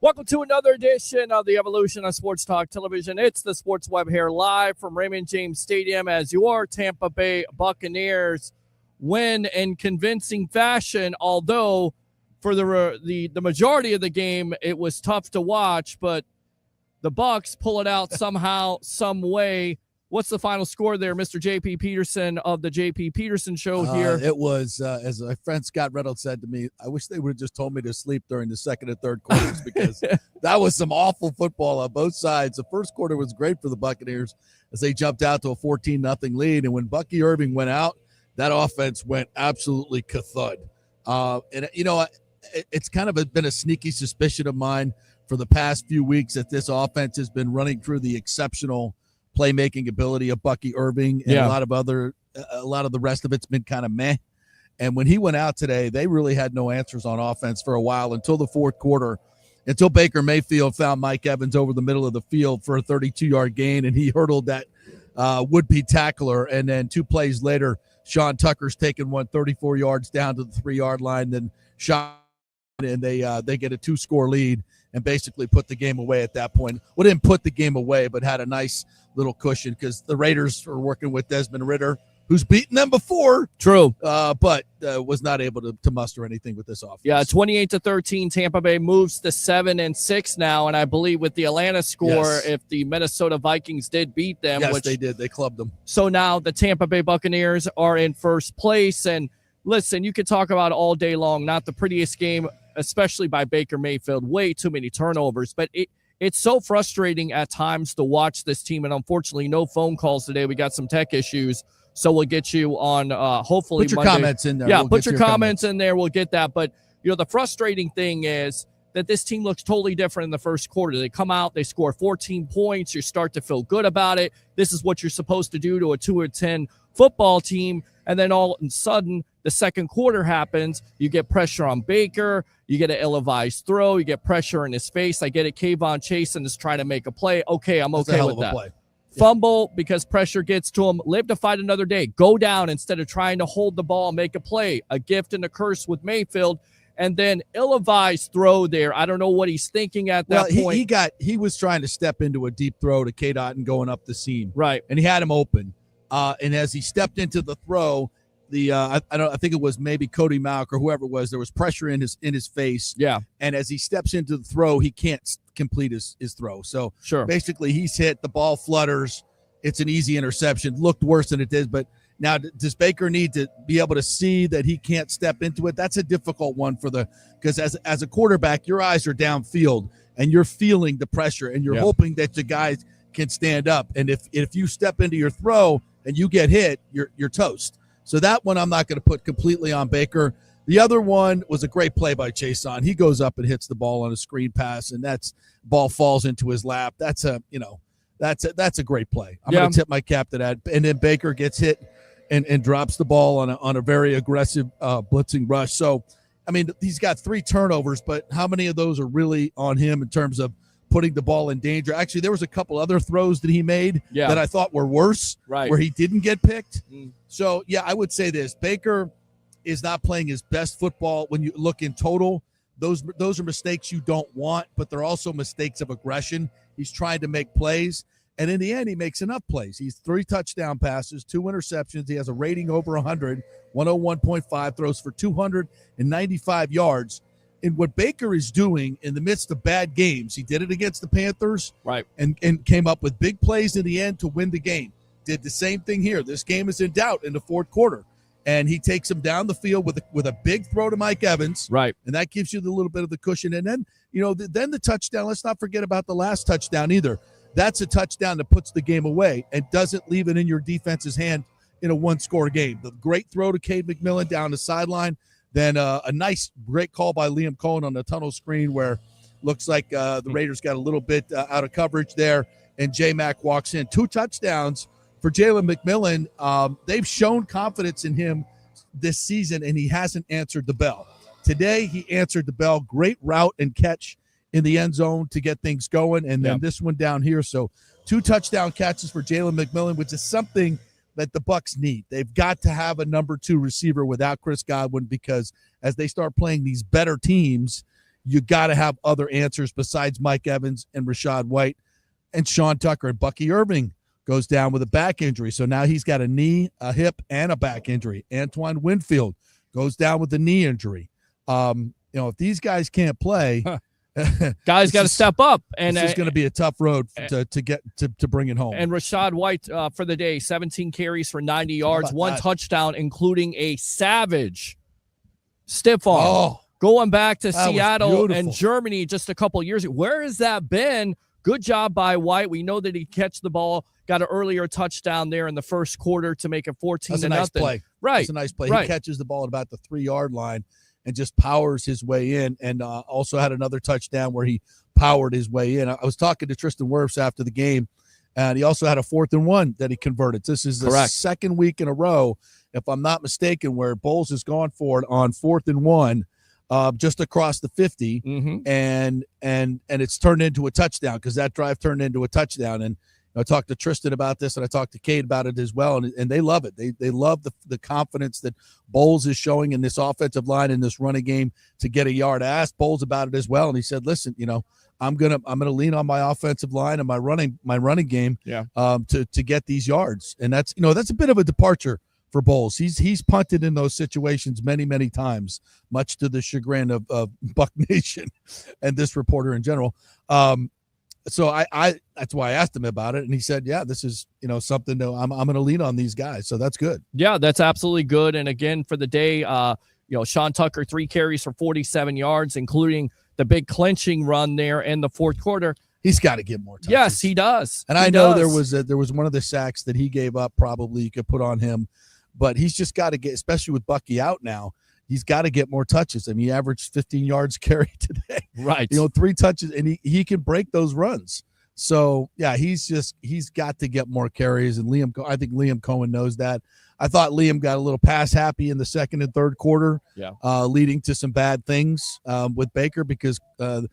Welcome to another edition of the Evolution of Sports Talk Television. It's the Sports Web here live from Raymond James Stadium as your Tampa Bay Buccaneers win in convincing fashion, although for the majority of the game it was tough to watch, but the Bucs pull it out somehow, some way. What's the final score there, Mr. JP Peterson of the JP Peterson Show here? It was, as my friend Scott Reynolds said to me, I wish they would have just told me to sleep during the second and third quarters because that was some awful football on both sides. The first quarter was great for the Buccaneers as they jumped out to a 14-0 lead. And when Bucky Irving went out, that offense went absolutely kathud. It's kind of been a sneaky suspicion of mine for the past few weeks that this offense has been running through the exceptional playmaking ability of Bucky Irving, and a lot of the rest of it's been kind of meh. And when he went out today, they really had no answers on offense for a while until the fourth quarter, until Baker Mayfield found Mike Evans over the middle of the field for a 32-yard gain, and he hurdled that would-be tackler. And then 2 plays later, Sean Tucker's taken one 34 yards down to the 3-yard line, then shot, and they get a 2-score lead and basically put the game away at that point. Well, didn't put the game away, but had a nice little cushion because the Raiders are working with Desmond Ridder, who's beaten them before. True. But was not able to muster anything with this offense. Yeah, 28-13, Tampa Bay moves to 7-6 now, and I believe with the Atlanta score, if the Minnesota Vikings did beat them. Yes, they did. They clubbed them. So now the Tampa Bay Buccaneers are in first place, and listen, you could talk about all day long, not the prettiest game, especially by Baker Mayfield, way too many turnovers, but it's so frustrating at times to watch this team, and unfortunately no phone calls today. We got some tech issues, so we'll get you on hopefully put your Monday. Comments in there. Yeah, put your comments in there. We'll get that. But, the frustrating thing is that this team looks totally different in the first quarter. They come out, they score 14 points. You start to feel good about it. This is what you're supposed to do to a 2-10 football team. And then all of a sudden, the second quarter happens. You get pressure on Baker. You get an ill-advised throw. You get pressure in his face. I get it. Kayvon Chasen is trying to make a play. Okay, I'm okay with that. Play. Fumble because pressure gets to him. Live to fight another day. Go down instead of trying to hold the ball and make a play. A gift and a curse with Mayfield. And then ill-advised throw there. I don't know what he's thinking at that point. He was trying to step into a deep throw to K-Dot and going up the seam. Right. And he had him open. And as he stepped into the throw, I think it was maybe Cody Mauk or whoever it was, there was pressure in his face. Yeah. And as he steps into the throw, he can't complete his throw. So basically he's hit, the ball flutters. It's an easy interception. Looked worse than it did, but now does Baker need to be able to see that he can't step into it? That's a difficult one because as a quarterback, your eyes are downfield and you're feeling the pressure and you're hoping that the guys can stand up. And if you step into your throw and you get hit, you're toast. So that one I'm not going to put completely on Baker. The other one was a great play by Chason. He goes up and hits the ball on a screen pass, and ball falls into his lap. That's a great play. I'm going to tip my cap to that. And then Baker gets hit and drops the ball on a very aggressive blitzing rush. So, I mean, he's got 3 turnovers, but how many of those are really on him in terms of putting the ball in danger? Actually, there was a couple other throws that he made that I thought were worse, where he didn't get picked. So, I would say this. Baker is not playing his best football when you look in total. Those are mistakes you don't want, but they're also mistakes of aggression. He's trying to make plays, and in the end, he makes enough plays. He's 3 touchdown passes, 2 interceptions. He has a rating over 100, 101.5, throws for 295 yards. And what Baker is doing in the midst of bad games, he did it against the Panthers, and came up with big plays in the end to win the game. Did the same thing here. This game is in doubt in the fourth quarter, and he takes him down the field with a big throw to Mike Evans, and that gives you the little bit of the cushion. And then then the touchdown. Let's not forget about the last touchdown either. That's a touchdown that puts the game away and doesn't leave it in your defense's hand in a 1-score game. The great throw to Cade McMillan down the sideline. Then a nice, great call by Liam Cohen on the tunnel screen where looks like the Raiders got a little bit out of coverage there, and J-Mac walks in. 2 touchdowns for Jalen McMillan. They've shown confidence in him this season, and he hasn't answered the bell. Today, he answered the bell. Great route and catch in the end zone to get things going, and then this one down here. So 2 touchdown catches for Jalen McMillan, which is something that the Bucs need. They've got to have a number 2 receiver without Chris Godwin, because as they start playing these better teams, you got to have other answers besides Mike Evans and Rachaad White and Sean Tucker. And Bucky Irving goes down with a back injury. So now he's got a knee, a hip, and a back injury. Antoine Winfield goes down with a knee injury. If these guys can't play, guys got to step up. And it's going to be a tough road to get to bring it home. And Rachaad White for the day, 17 carries for 90 yards, one touchdown, including a savage stiff arm. Oh, going back to Seattle and Germany just a couple years ago. Where has that been? Good job by White. We know that he catch the ball, got an earlier touchdown there in the first quarter to make it 14-0. Nice play. Right. That's a nice play. Right. He catches the ball at about the 3-yard line and just powers his way in, and also had another touchdown where he powered his way in. I was talking to Tristan Wirfs after the game, and he also had a 4th and 1 that he converted. This is the second week in a row, if I'm not mistaken, where Bowles has gone for it on 4th and 1. Just across the 50, and it's turned into a touchdown because that drive turned into a touchdown. And I talked to Tristan about this, and I talked to Kate about it as well, and they love it. They love the confidence that Bowles is showing in this offensive line in this running game to get a yard. I asked Bowles about it as well, and he said, "Listen, I'm gonna lean on my offensive line and my running game, to get these yards." And that's a bit of a departure for Bowles. He's punted in those situations many, many times, much to the chagrin of Buck Nation and this reporter in general. So I that's why I asked him about it, and he said, "Yeah, this is something that I'm going to lean on these guys." So that's good. Yeah, that's absolutely good. And again, for the day, Sean Tucker 3 carries for 47 yards, including the big clinching run there in the fourth quarter. He's got to get more touches. Yes, he does. And I know there was one of the sacks that he gave up. Probably you could put on him. But he's just got to get, especially with Bucky out now, he's got to get more touches. I mean, he averaged 15 yards carry today. Right. 3 touches, and he can break those runs. So, yeah, he's got to get more carries, and I think Liam Cohen knows that. I thought Liam got a little pass happy in the second and third quarter, leading to some bad things with Baker because, the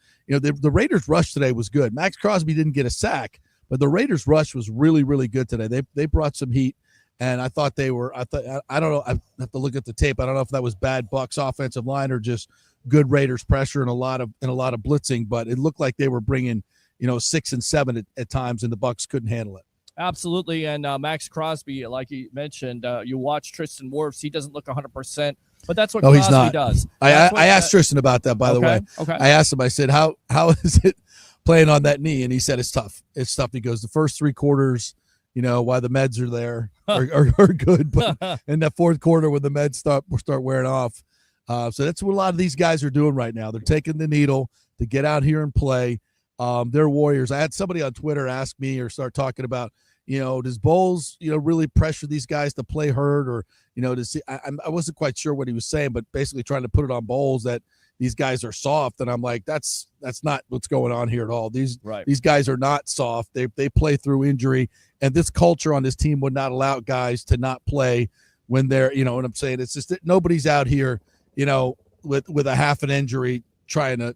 Raiders' rush today was good. Max Crosby didn't get a sack, but the Raiders' rush was really, really good today. They brought some heat. And I thought I don't know. I have to look at the tape. I don't know if that was bad Bucs offensive line or just good Raiders pressure and a lot of blitzing. But it looked like they were bringing, 6 and 7 at times, and the Bucs couldn't handle it. Absolutely. And Max Crosby, like you mentioned, you watch Tristan Wirfs. He doesn't look 100%, but that's what Crosby does. I asked Tristan about that, by the way. Okay. I asked him. I said, "How is it playing on that knee?" And he said, "It's tough. It's tough." He goes, "The first 3 quarters." Why the meds are there are good, but in that fourth quarter when the meds start wearing off. So that's what a lot of these guys are doing right now. They're taking the needle to get out here and play. They're warriors. I had somebody on Twitter ask me or start talking about, does Bowles, really pressure these guys to play hurt or, to see. I wasn't quite sure what he was saying, but basically trying to put it on Bowles that these guys are soft. And I'm like, that's not what's going on here at all. These guys are not soft. They play through injury. And this culture on this team would not allow guys to not play when they're, what I'm saying? It's just that nobody's out here, with a half an injury trying to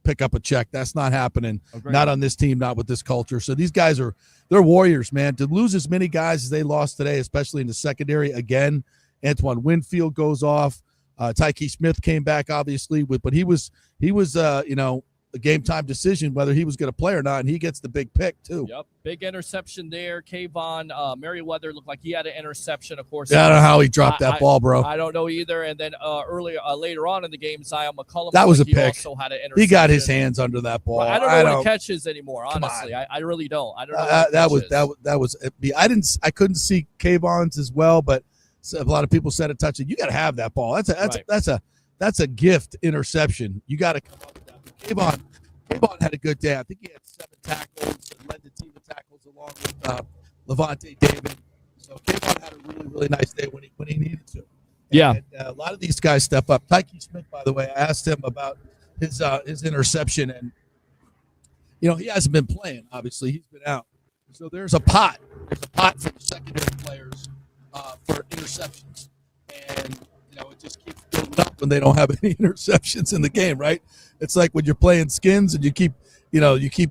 pick up a check. That's not happening. Agreed. Not on this team, not with this culture. So these guys they're warriors, man. To lose as many guys as they lost today, especially in the secondary, again, Antoine Winfield goes off. Tyke Smith came back, obviously, but he was a game time decision whether he was going to play or not, and he gets the big pick too. Yep, big interception there. Kayvon Merriweather looked like he had an interception, of course. Yeah, I don't know how he dropped that ball, bro. I don't know either. And then later on in the game, Zion McCullum. That was a pick. Also had an interception. He got his hands under that ball. I don't know what a catch is anymore. Honestly, I really don't. I don't know. That was. I couldn't see Kayvon's as well, but a lot of people said a touchdown. You got to have that ball. That's a gift interception. You got to come up with that. Kayvon had a good day. I think he had 7 tackles and led the team in tackles along with Levante David. So Kayvon had a really, really nice day when he needed to. Yeah. And a lot of these guys step up. Tyke Smith, by the way, I asked him about his interception, and he hasn't been playing. Obviously, he's been out. So there's a pot. There's a pot for the secondary players for interceptions, and it just keeps building up when they don't have any interceptions in the game, right? It's like when you're playing skins and you keep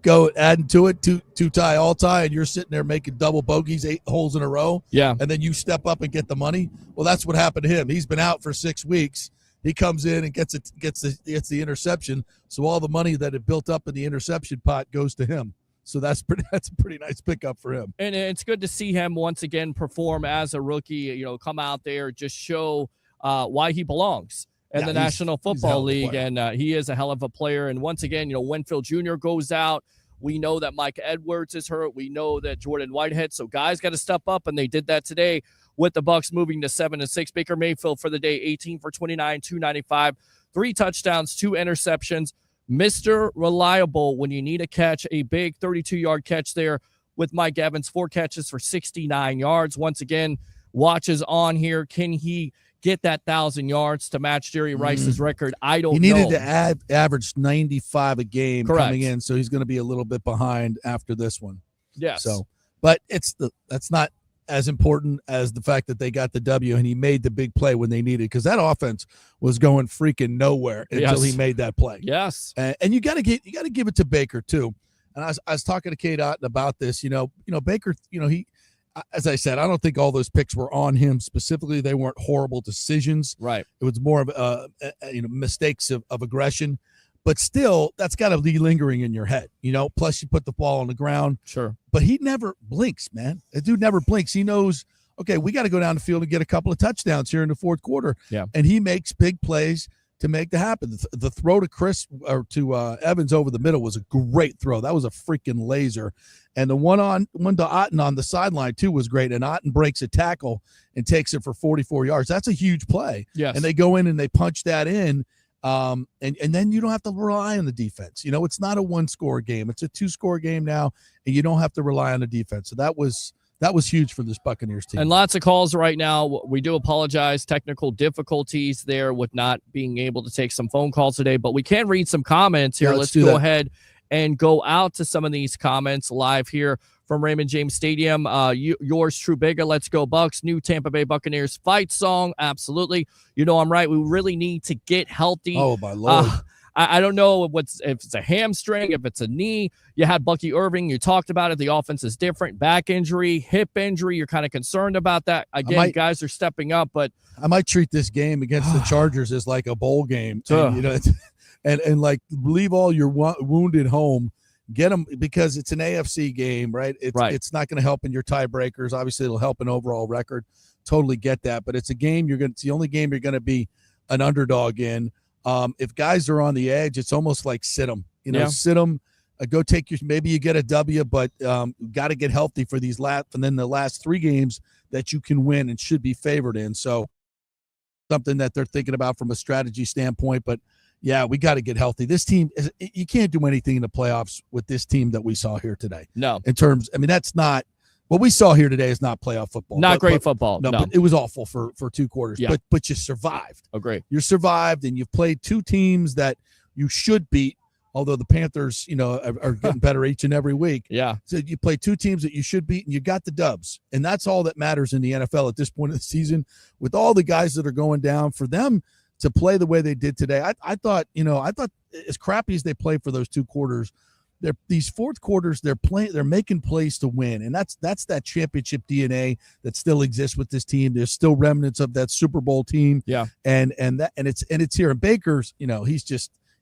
going adding to it, two tie, all tie, and you're sitting there making double bogeys, 8 holes in a row. Yeah. And then you step up and get the money. Well, that's what happened to him. He's been out for 6 weeks. he comes in and gets the interception. So all the money that had built up in the interception pot goes to him. So that's a pretty nice pickup for him. And it's good to see him once again perform as a rookie, come out there, just show why he belongs in the National Football League. And he is a hell of a player. And once again, Winfield Jr. goes out. We know that Mike Edwards is hurt. We know that Jordan Whitehead. So guys got to step up, and they did that today with the Bucs moving to 7-6. Baker Mayfield for the day, 18 for 29, 295, 3 touchdowns, 2 interceptions. Mr. Reliable when you need a catch, a big 32-yard catch there with Mike Evans, 4 catches for 69 yards. Once again, watches on here. Can he get that 1,000 yards to match Jerry Rice's record? I don't know. He needed to average 95 a game coming in, so he's going to be a little bit behind after this one. Yes. So, but that's not as important as the fact that they got the W and he made the big play when they needed, because that offense was going freaking nowhere until he made that play. Yes. And you got to give it to Baker too. And I was talking to Kate Otten about this. Baker. He, as I said, I don't think all those picks were on him specifically. They weren't horrible decisions. Right. It was more of mistakes of aggression. But still, that's got to be lingering in your head, Plus, you put the ball on the ground. Sure. But he never blinks, man. That dude never blinks. He knows, okay, we got to go down the field and get a couple of touchdowns here in the fourth quarter. Yeah. And he makes big plays to make that happen. The throw to Evans over the middle was a great throw. That was a freaking laser. And the one to Otten on the sideline, too, was great. And Otten breaks a tackle and takes it for 44 yards. That's a huge play. Yes. And they go in and they punch that in. And then you don't have to rely on the defense. It's not a 1-score game. It's a 2-score game now, and you don't have to rely on the defense. So that was huge for this Buccaneers team. And lots of calls right now. We do apologize. Technical difficulties there with not being able to take some phone calls today, but we can read some comments here. Let's go ahead and go out to some of these comments live here from Raymond James Stadium. Yours, True Bigger, Let's Go Bucs, new Tampa Bay Buccaneers fight song. Absolutely. I'm right. We really need to get healthy. Oh, my Lord. I don't know if it's a hamstring, if it's a knee. You had Bucky Irving. You talked about it. The offense is different. Back injury, hip injury. You're kind of concerned about that. Again, guys are stepping up, but I might treat this game against the Chargers as like a bowl game. And like leave all your wounded home. Get them, because it's an AFC game, right? It's not going to help in your tiebreakers. Obviously, it'll help an overall record. Totally get that, but it's a game it's the only game you're going to be an underdog in. If guys are on the edge, it's almost like sit them. Sit them. Go take maybe you get a W, but got to get healthy for these and then the last 3 games that you can win and should be favored in. So something that they're thinking about from a strategy standpoint, but. Yeah, we got to get healthy. This team, you can't do anything in the playoffs with this team that we saw here today. No. That's not what we saw here today is not playoff football. Not great football. No, but it was awful for 2 quarters. Yeah. But you survived. Agree. You survived, and you've played 2 teams that you should beat, although the Panthers, are getting better each and every week. Yeah. So you play 2 teams that you should beat, and you got the dubs. And that's all that matters in the NFL at this point of the season. With all the guys that are going down, for them to play the way they did today, I thought as crappy as they played for those 2 quarters, these fourth quarters they're making plays to win, and that's that championship DNA that still exists with this team. There's still remnants of that Super Bowl team, and it's here. And Baker's,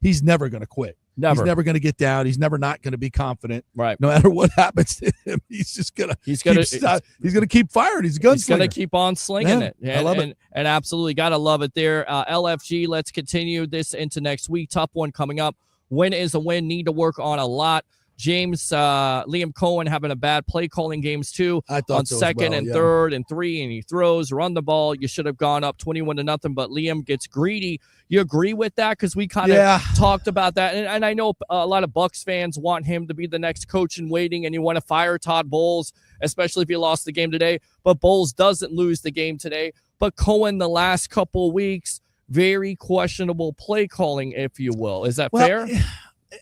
he's never going to quit. Never. He's never going to get down. He's never not going to be confident. Right. No matter what happens to him, he's going to keep firing. He's a gunslinger. He's going to keep on slinging it. I love it. And absolutely got to love it there. LFG, let's continue this into next week. Tough one coming up. Win is a win. Need to work on a lot. James, Liam Cohen having a bad play calling games too on second and third and 3, and he throws, run the ball. You should have gone up 21-0, but Liam gets greedy. You agree with that? Because we kind of talked about that, and I know a lot of Bucs fans want him to be the next coach in waiting, and you want to fire Todd Bowles, especially if he lost the game today. But Bowles doesn't lose the game today. But Cohen, the last couple of weeks, very questionable play calling, if you will. Is that fair?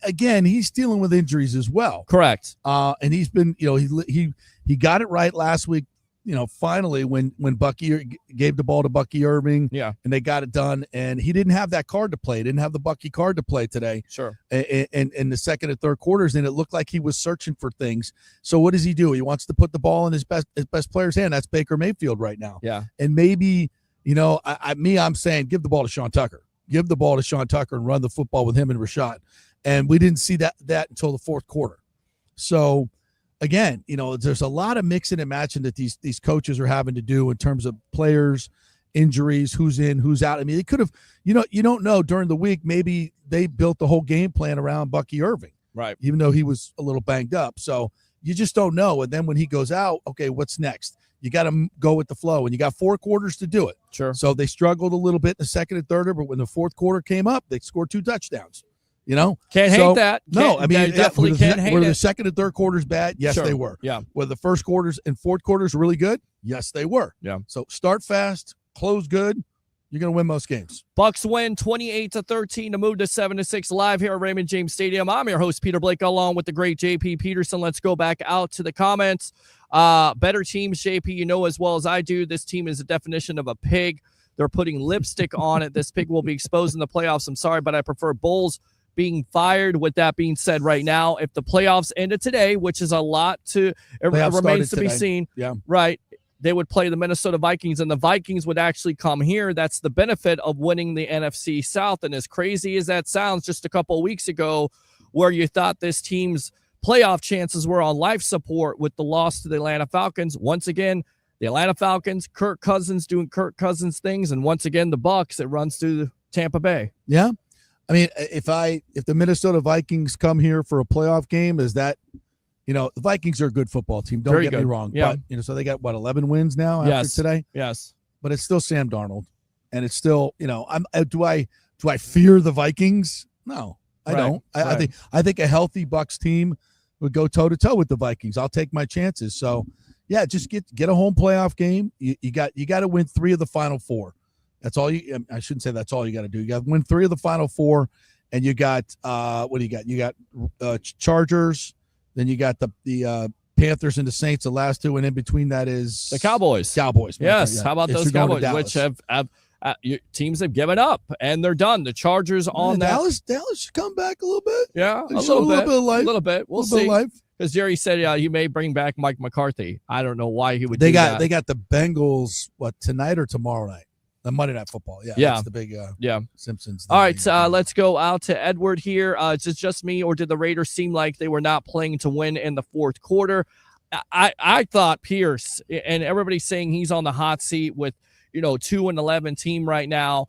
Again, he's dealing with injuries as well. Correct. And he's been, he got it right last week, finally when Bucky gave the ball to Bucky Irving, and they got it done, and he didn't have that card to play. He didn't have the Bucky card to play today. Sure. And in the second and third quarters, and it looked like he was searching for things. So what does he do? He wants to put the ball in his best player's hand. That's Baker Mayfield right now. Yeah. And maybe, I'm saying give the ball to Sean Tucker. give the ball to Sean Tucker and run the football with him and Rashad. And we didn't see that until the fourth quarter. So, again, there's a lot of mixing and matching that these coaches are having to do in terms of players, injuries, who's in, who's out. I mean, they could have, you don't know during the week, maybe they built the whole game plan around Bucky Irving. Right. Even though he was a little banged up. So you just don't know. And then when he goes out, okay, what's next? You got to go with the flow. And you got 4 quarters to do it. Sure. So they struggled a little bit in the second and third, but when the fourth quarter came up, they scored 2 touchdowns. Can't hate that. No, I mean, definitely can't hate it. Were the second and third quarters bad? Yes, sure. They were. Yeah. Were the first quarters and fourth quarters really good? Yes, they were. Yeah. So start fast, close good. You're going to win most games. Bucs win 28-13 to move to 7-6 live here at Raymond James Stadium. I'm your host, Peter Blake, along with the great JP Peterson. Let's go back out to the comments. Better teams, JP, you know as well as I do, this team is a definition of a pig. They're putting lipstick on it. This pig will be exposed in the playoffs. I'm sorry, but I prefer Bulls being fired. With that being said, right now, if the playoffs ended today, which is a lot it remains to be seen. Yeah. Right. They would play the Minnesota Vikings, and the Vikings would actually come here. That's the benefit of winning the NFC South. And as crazy as that sounds, just a couple of weeks ago, where you thought this team's playoff chances were on life support with the loss to the Atlanta Falcons. Once again, the Atlanta Falcons, Kirk Cousins doing Kirk Cousins things, and once again, the Bucs, it runs through Tampa Bay. Yeah. I mean, if the Minnesota Vikings come here for a playoff game, is that – the Vikings are a good football team. Don't get me wrong. Yeah. But, so they got, 11 wins now after today? Yes. But it's still Sam Darnold. And it's still, do I fear the Vikings? No, I don't. I think a healthy Bucs team would go toe-to-toe with the Vikings. I'll take my chances. So, yeah, just get a home playoff game. You got to win 3 of the final 4. That's all I shouldn't say that's all you got to do. You got to win 3 of the final 4. And you got, what do you got? You got Chargers. Then you got the Panthers and the Saints, the last 2, and in between that is the Cowboys. Yes. Yeah. How about those Cowboys, which have teams have given up and they're done. The Chargers on that. Dallas should come back a little bit. Yeah, a little bit of life. A little bit. We'll see. Because Jerry said he may bring back Mike McCarthy. I don't know why he would. They got the Bengals tonight or tomorrow night. The Monday Night Football. Yeah. That's the big Simpsons. All right, let's go out to Edward here. Is it just me, or did the Raiders seem like they were not playing to win in the fourth quarter? I thought Pierce, and everybody's saying he's on the hot seat with 2-11 team right now,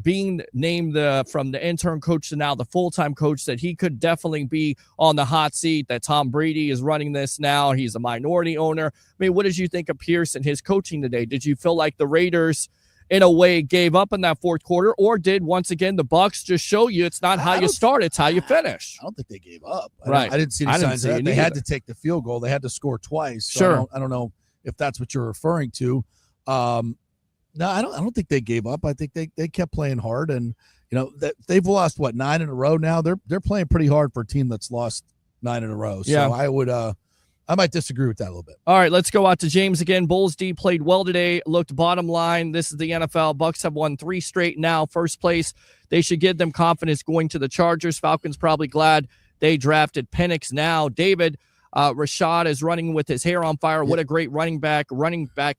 being named from the intern coach to now the full-time coach, that he could definitely be on the hot seat, that Tom Brady is running this now. He's a minority owner. I mean, what did you think of Pierce and his coaching today? Did you feel like the Raiders in a way gave up in that fourth quarter, or did once again the Bucs just show you it's not how you start, it's how you finish? I don't think they gave up. Right. I didn't see any signs of that. They had to take the field goal. They had to score twice. So sure. I don't know if that's what you're referring to. No, I don't think they gave up. I think they kept playing hard, and they've lost 9 in a row now. They're playing pretty hard for a team that's lost 9 in a row. So yeah. I might disagree with that a little bit. All right, let's go out to James again. Bulls D played well today. Looked bottom line. This is the NFL. Bucs have won 3 straight now. First place. They should give them confidence going to the Chargers. Falcons probably glad they drafted Penix now. David, Rashad is running with his hair on fire. What a great running back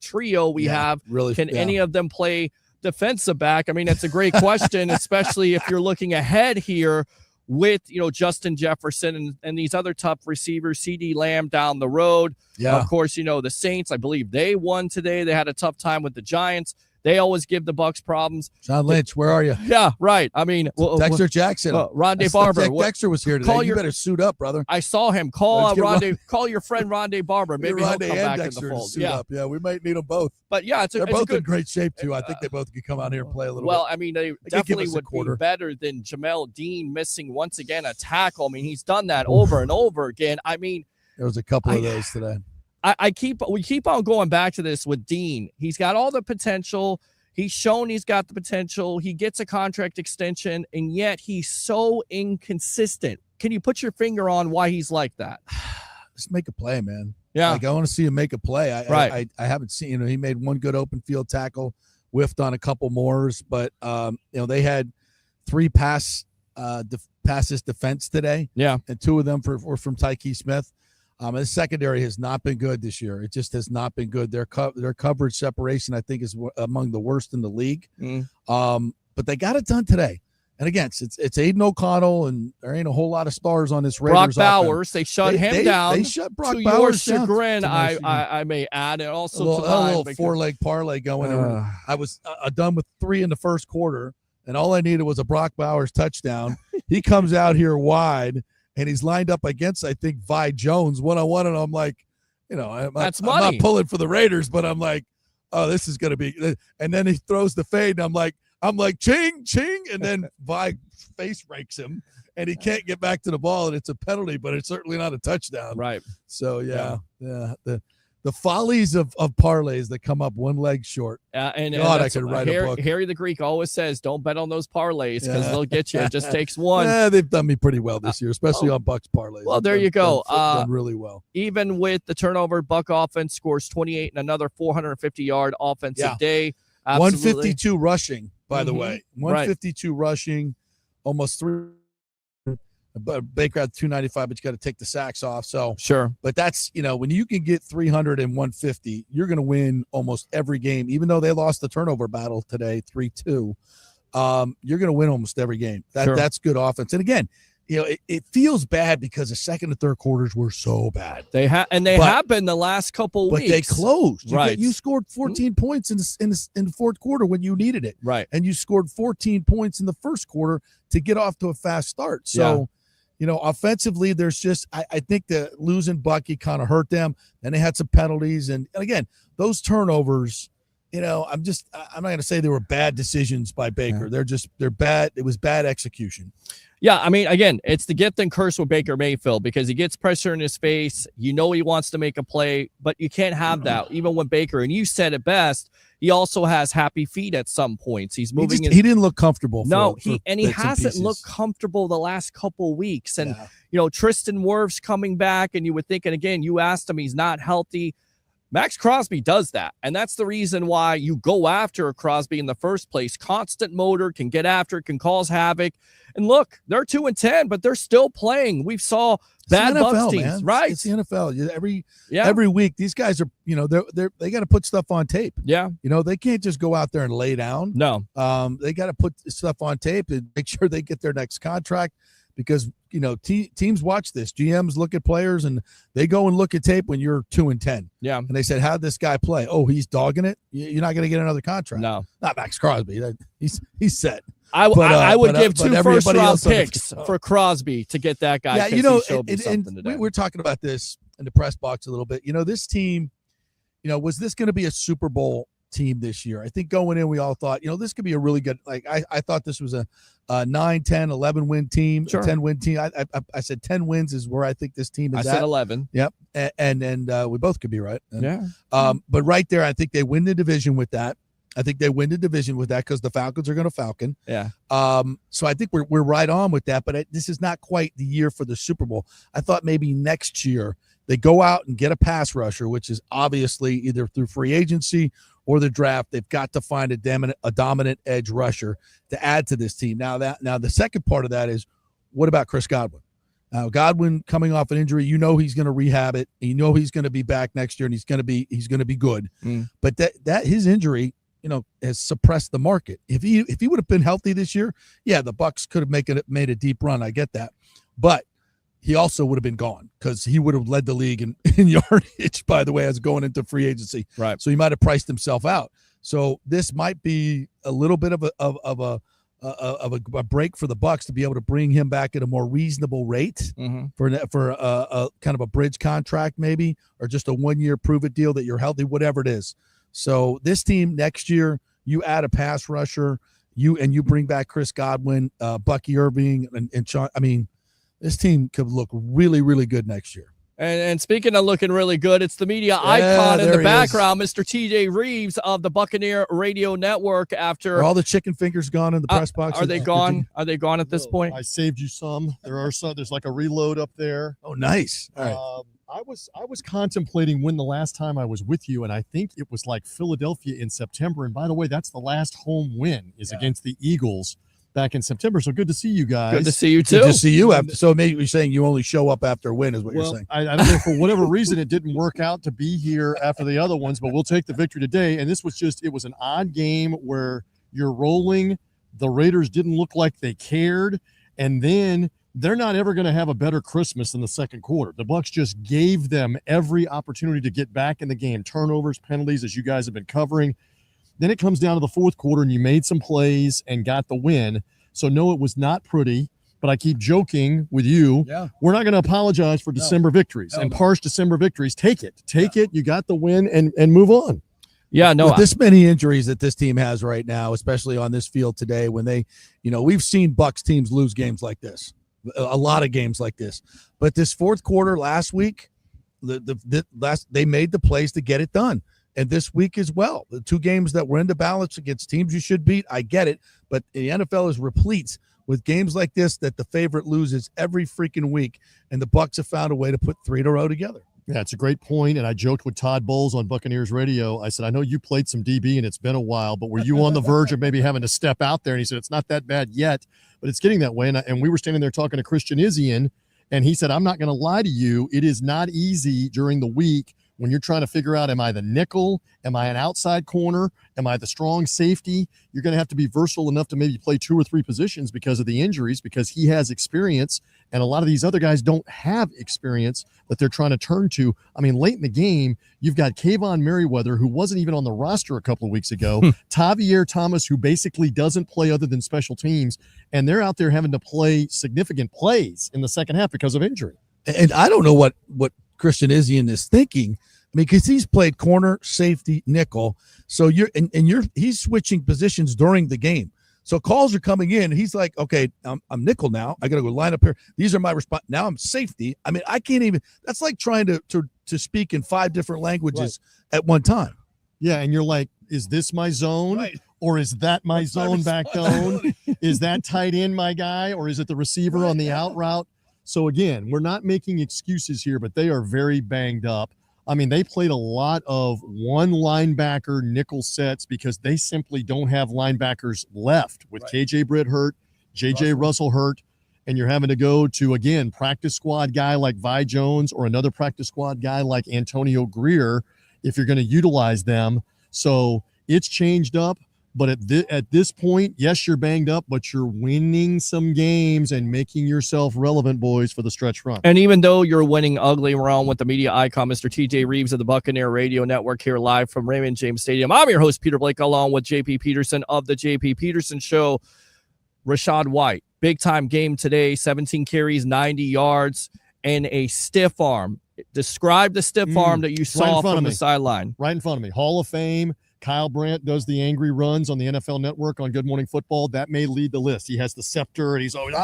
trio we have. Really, Can any of them play defensive back? I mean, that's a great question, especially if you're looking ahead here with Justin Jefferson and these other tough receivers, CeeDee Lamb down the road. Yeah. Of course, the Saints, I believe they won today. They had a tough time with the Giants. They always give the Bucs problems. John Lynch, where are you? Yeah, right. I mean, Dexter Jackson. Rondé Barber. Dexter was here today. You better suit up, brother. I saw him. Call your friend Rondé Barber. Maybe he'll come back in the fold. Suit up. Yeah, we might need them both. But yeah, they're both in great shape too. I think they both could come out here and play a little bit. Well, I mean, they definitely would be better than Jamel Dean missing once again a tackle. I mean, he's done that over and over again. I mean, there was a couple of those today. We keep on going back to this with Dean. He's got all the potential. He's shown he's got the potential. He gets a contract extension, and yet he's so inconsistent. Can you put your finger on why he's like that? Just make a play, man. Yeah. I want to see him make a play. Right. I haven't seen, he made one good open field tackle, whiffed on a couple more, but, they had 3 passes defense today. Yeah. And 2 of them were from Tyke Smith. The secondary has not been good this year. It just has not been good. Their coverage separation, I think, is among the worst in the league. but they got it done today. And again, it's Aiden O'Connell, and there ain't a whole lot of stars on this Raiders. Brock Bowers, they shut him down. They shut Brock to Bowers your down. chagrin, I may add, and also a little 4-leg parlay going. I was done with 3 in the first quarter, and all I needed was a Brock Bowers touchdown. He comes out here wide, and he's lined up against, I think, Vi Jones one-on-one, and I'm like, I'm not pulling for the Raiders, but I'm like, oh, this is going to be. And then he throws the fade, and I'm like, ching, ching, and then Vi face rakes him, and he can't get back to the ball, and it's a penalty, but it's certainly not a touchdown. Right. So, yeah. The follies of parlays that come up one leg short. And I could write a book. Harry the Greek always says, don't bet on those parlays because they'll get you. It just takes one. Yeah, they've done me pretty well this year, especially on Bucs parlays. Well, there you go. Done really well. Even with the turnover, Buck offense scores 28 and another 450-yard offensive day. Absolutely. 152 rushing, by the way. 152 rushing, almost 3. But Baker had 295, but you got to take the sacks off. So sure. But that's, when you can get 300 and 150, you're going to win almost every game. Even though they lost the turnover battle today, 3-2, you're going to win almost every game. That's good offense. And again, it feels bad because the second and third quarters were so bad. They have been the last couple weeks. But they closed. Right. You scored 14 points in the fourth quarter when you needed it. Right. And you scored 14 points in the first quarter to get off to a fast start. So. Yeah. Offensively, there's just I think that losing Bucky kind of hurt them. Then they had some penalties, and again, those turnovers. I'm not going to say they were bad decisions by Baker. Yeah. They're bad. It was bad execution. Yeah, I mean, again, it's the gift and curse with Baker Mayfield because he gets pressure in his face. He wants to make a play, but you can't have that even with Baker. And you said it best. He also has happy feet at some points. He's moving. He didn't look comfortable. He hasn't looked comfortable the last couple weeks. And Tristan Wirfs coming back, and you would think, and again, you asked him, he's not healthy. Max Crosby does that, and that's the reason why you go after Crosby in the first place. Constant motor, can get after it, can cause havoc. And look, they're 2-10, but they're still playing. We saw bad Bucs teams, man. Right? It's the NFL. Every week, these guys are, they got to put stuff on tape. Yeah. They can't just go out there and lay down. No. They got to put stuff on tape and make sure they get their next contract. Because teams watch this. GMs look at players and they go and look at tape when you're 2-10. Yeah, and they said, "How'd this guy play? Oh, he's dogging it. You're not going to get another contract." No, not Max Crosby. He's set. I would give 2 first-round picks for Crosby to get that guy. Yeah, we were talking about this in the press box a little bit. This team, was this going to be a Super Bowl team this year? I think going in, we all thought, this could be a really good, I thought this was a 9, 10, 11 win team, sure. 10 win team. I said 10 wins is where I think this team is at. I said 11. Yep. And we both could be right. Yeah. But right there, I think they win the division with that. Because the Falcons are going to Falcon. Yeah. So I think we're right on with that, but this is not quite the year for the Super Bowl. I thought maybe next year they go out and get a pass rusher, which is obviously either through free agency or the draft. They've got to find a dominant edge rusher to add to this team. Now the second part of that is, what about Chris Godwin? Godwin coming off an injury, he's going to rehab it. He's going to be back next year, and he's going to be good. But that his injury, has suppressed the market. If he would have been healthy this year, yeah, the Bucs could have made a deep run. I get that, but he also would have been gone because he would have led the league in yardage, by the way, as going into free agency. Right. So he might have priced himself out. So this might be a little bit of a break for the Bucs to be able to bring him back at a more reasonable rate for a kind of a bridge contract, maybe, or just a 1-year prove it deal that you're healthy, whatever it is. So this team next year, you add a pass rusher, you bring back Chris Godwin, Bucky Irving, and Sean. I mean, this team could look really, really good next year. And speaking of looking really good, it's the media icon in the background, Mr. TJ Reeves of the Buccaneer Radio Network. After are all the chicken fingers gone in the press box? Are they gone? Are they gone at this point? I saved you some. There are some. There's like a reload up there. Oh, nice. All right. I was contemplating when the last time I was with you, and I think it was like Philadelphia in September. And by the way, that's the last home win against the Eagles back in September. So good to see you guys. Good to see you too. Good to see you. So maybe you're saying you only show up after a win is what you're saying. I don't know, for whatever reason, it didn't work out to be here after the other ones, but we'll take the victory today. And this was it was an odd game where you're rolling, The Raiders didn't look like they cared. And then they're not ever going to have a better Christmas in the second quarter. The Bucs just gave them every opportunity to get back in the game. Turnovers, penalties, as you guys have been covering. Then it comes down to the fourth quarter, and you made some plays and got the win. So, no, it was not pretty. But I keep joking with you. Yeah. We're not going to apologize for December victories and harsh December victories. Take it. Take it. You got the win and move on. Yeah, no. With this many injuries that this team has right now, especially on this field today, when they, we've seen Bucs teams lose games like this, a lot of games like this. But this fourth quarter last week, they made the plays to get it done. And this week as well. The two games that were in the balance against teams you should beat, I get it. But the NFL is replete with games like this that the favorite loses every freaking week, and the Bucs have found a way to put 3 in a row together. Yeah, it's a great point, and I joked with Todd Bowles on Buccaneers Radio. I said, I know you played some DB, and it's been a while, but were you on the verge of maybe having to step out there? And he said, it's not that bad yet, but it's getting that way. And we were standing there talking to Christian Izzian, and he said, I'm not going to lie to you. It is not easy during the week when you're trying to figure out, am I the nickel? Am I an outside corner? Am I the strong safety? You're going to have to be versatile enough to maybe play 2 or 3 positions because of the injuries, because he has experience, and a lot of these other guys don't have experience that they're trying to turn to. I mean, late in the game, you've got Kayvon Merriweather, who wasn't even on the roster a couple of weeks ago, Tavier Thomas, who basically doesn't play other than special teams, and they're out there having to play significant plays in the second half because of injury. And I don't know what Christian Izzian is thinking. I mean, because he's played corner, safety, nickel. So he's switching positions during the game. So calls are coming in. He's like, okay, I'm nickel now. I got to go line up here. These are my response. Now I'm safety. I mean, I can't even. That's like trying to speak in 5 different languages at one time. Yeah, and you're like, is this my zone? Right. Or is that my zone back zone? Is that tight end my guy? Or is it the receiver on the out route? So, again, we're not making excuses here, but they are very banged up. I mean, they played a lot of one linebacker nickel sets because they simply don't have linebackers left with KJ Britt hurt, JJ Russell hurt, and you're having to go to, again, practice squad guy like Vi Jones or another practice squad guy like Antonio Greer if you're going to utilize them. So it's changed up. But at this point, yes, you're banged up, but you're winning some games and making yourself relevant, boys, for the stretch run. And even though you're winning ugly, we're on with the media icon, Mr. TJ Reeves of the Buccaneer Radio Network, here live from Raymond James Stadium. I'm your host, Peter Blake, along with JP Peterson of the JP Peterson Show. Rashad White, big-time game today, 17 carries, 90 yards, and a stiff arm. Describe the stiff arm that you saw from the sideline. Right in front of me. Hall of Fame. Kyle Brandt does the angry runs on the NFL Network on Good Morning Football. That may lead the list. He has the scepter, and he's always,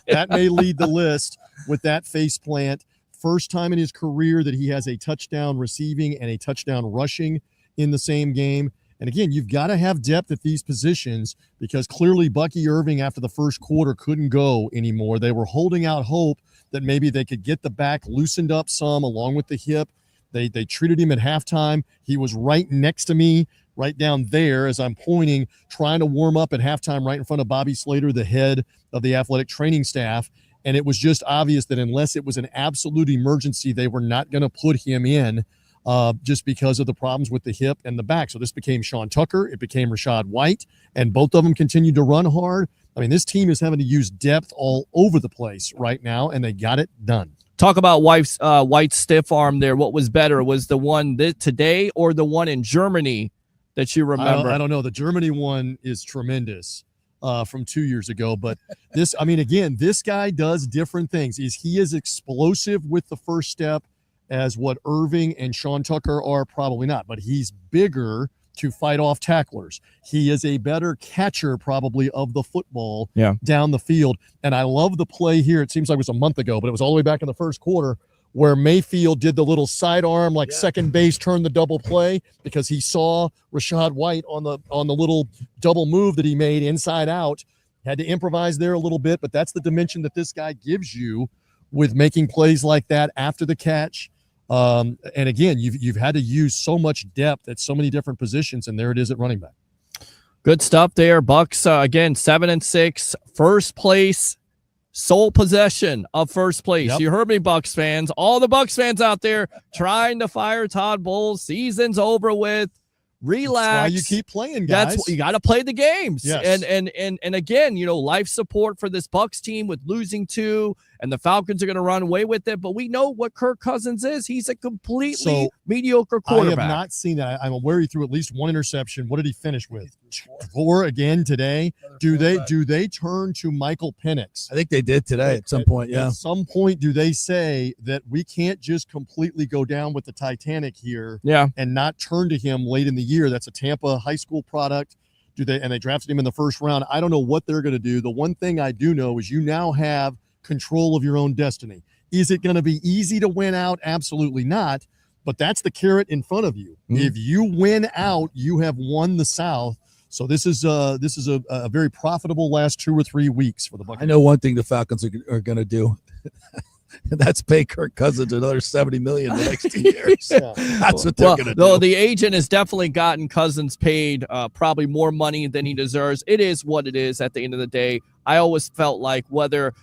That may lead the list with that face plant. First time in his career that he has a touchdown receiving and a touchdown rushing in the same game. And again, you've got to have depth at these positions because clearly Bucky Irving after the first quarter couldn't go anymore. They were holding out hope that maybe they could get the back loosened up some along with the hip. They treated him at halftime. He was right next to me, right down there as I'm pointing, trying to warm up at halftime right in front of Bobby Slater, the head of the athletic training staff. And it was just obvious that unless it was an absolute emergency, they were not going to put him in just because of the problems with the hip and the back. So this became Sean Tucker. It became Rashad White. And both of them continued to run hard. I mean, this team is having to use depth all over the place right now, and they got it done. Talk about White's stiff arm there. What was better? Was the one today or the one in Germany that you remember? I don't know. The Germany one is tremendous from 2 years ago. But this, I mean, again, this guy does different things. He is explosive with the first step as what Irving and Sean Tucker are? Probably not. But he's bigger to fight off tacklers. He is a better catcher probably of the football down the field. And I love the play here. It seems like it was a month ago, but it was all the way back in the first quarter where Mayfield did the little sidearm, like second base, turn the double play because he saw Rashad White on the little double move that he made inside out. Had to improvise there a little bit, but that's the dimension that this guy gives you with making plays like that after the catch. And again, you've had to use so much depth at so many different positions, and there it is at running back. Good stuff there. Bucs again 7-6, first place, sole possession of first place. Yep. You heard me, Bucs fans. All the Bucs fans out there trying to fire Todd Bowles. Season's over with. relax. That's why you keep playing, guys. That's you got to play the games. Yes. And again, life support for this Bucs team with losing 2, and the Falcons are going to run away with it. But we know what Kirk Cousins is. He's a completely mediocre quarterback. I have not seen that. I'm aware he threw at least 1 interception. What did he finish with? 4 again today. Do they turn to Michael Penix? I think they did today at some point. Yeah. At some point, do they say that we can't just completely go down with the Titanic here? Yeah. And not turn to him late in the year? That's a Tampa high school product. And they drafted him in the first round. I don't know what they're going to do. The one thing I do know is you now have control of your own destiny. Is it going to be easy to win out? Absolutely not. But that's the carrot in front of you. Mm-hmm. If you win out, you have won the South. So this is a very profitable last 2 or 3 weeks for the Bucs. I know one thing the Falcons are going to do. And that's pay Kirk Cousins another $70 million the next 2 years. Yeah. That's what they're going to do. Though the agent has definitely gotten Cousins paid probably more money than he deserves. It is what it is at the end of the day. I always felt like whether,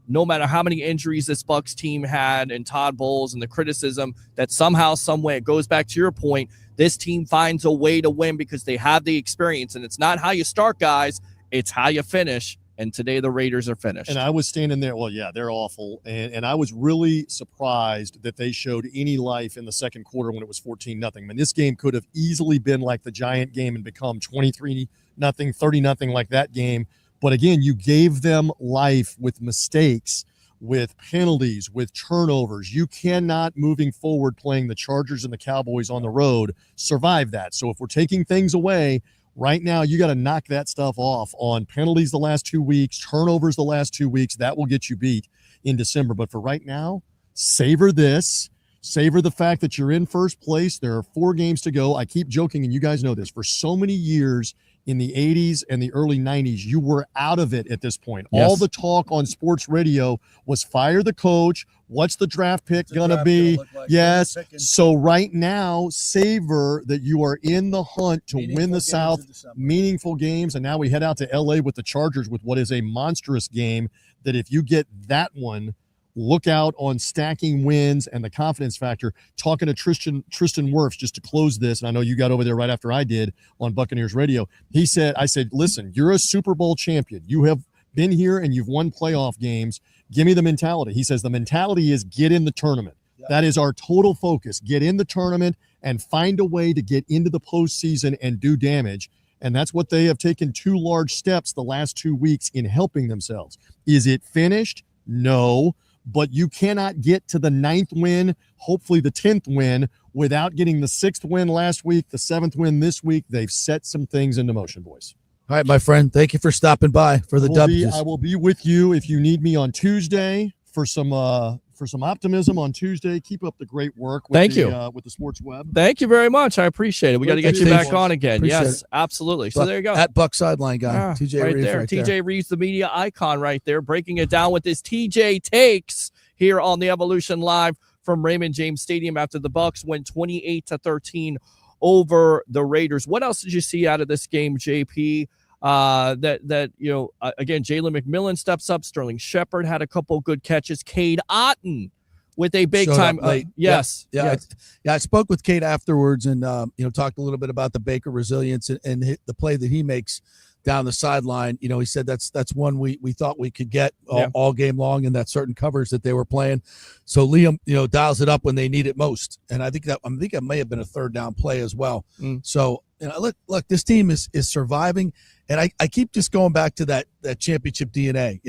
no matter how many injuries this Bucs team had and Todd Bowles and the criticism, that somehow, some way, it goes back to your point, this team finds a way to win because they have the experience. And it's not how you start, guys. It's how you finish. And today the Raiders are finished. And I was standing there. Well, yeah, they're awful. And I was really surprised that they showed any life in the second quarter when it was 14-0. I mean, this game could have easily been like the Giant game and become 23-0, 30-0 like that game. But again, you gave them life with mistakes, with penalties, with turnovers. You cannot, moving forward, playing the Chargers and the Cowboys on the road, survive that. So if we're taking things away, right now, you got to knock that stuff off on penalties the last 2 weeks, turnovers the last 2 weeks. That will get you beat in December. But for right now, savor this. Savor the fact that you're in first place. There are 4 games to go. I keep joking, and you guys know this. For so many years in the 80s and the early 90s, you were out of it at this point. Yes. All the talk on sports radio was fire the coach. What's the draft pick going to be? Like yes. So right now, savor that you are in the hunt to win the South, meaningful games. And now we head out to L.A. with the Chargers with what is a monstrous game that if you get that one, look out on stacking wins and the confidence factor. Talking to Tristan Wirfs just to close this, and I know you got over there right after I did on Buccaneers Radio. I said, listen, you're a Super Bowl champion. You have been here and you've won playoff games. Give me the mentality. He says the mentality is get in the tournament. Yeah. That is our total focus. Get in the tournament and find a way to get into the postseason and do damage. And that's what they have taken 2 large steps the last 2 weeks in helping themselves. Is it finished? No. But you cannot get to the 9th win, hopefully the 10th win, without getting the 6th win last week, the 7th win this week. They've set some things into motion, boys. All right, my friend. Thank you for stopping by for the W's. I will be with you if you need me on Tuesday for some optimism on Tuesday. Keep up the great work with with the Sports Web. Thank you very much. I appreciate it. We got to get you back on again. Appreciate yes, it. Absolutely. So there you go. At Buck Sideline guy. TJ right Reeves there. right TJ there. Reeves, the media icon right there, breaking it down with his TJ takes here on the Evolution Live from Raymond James Stadium after the Bucs went 28-13 over the Raiders. What else did you see out of this game, JP? Again, Jalen McMillan steps up. Sterling Shepard had a couple good catches. Cade Otton with a big time. Yes. I spoke with Cade afterwards and talked a little bit about the Baker resilience and the play that he makes down the sideline. He said that's one we thought we could get all game long in that certain coverage that they were playing. So Liam, dials it up when they need it most. And I think it may have been a 3rd down play as well. So look, this team is surviving. And I keep just going back to that championship DNA.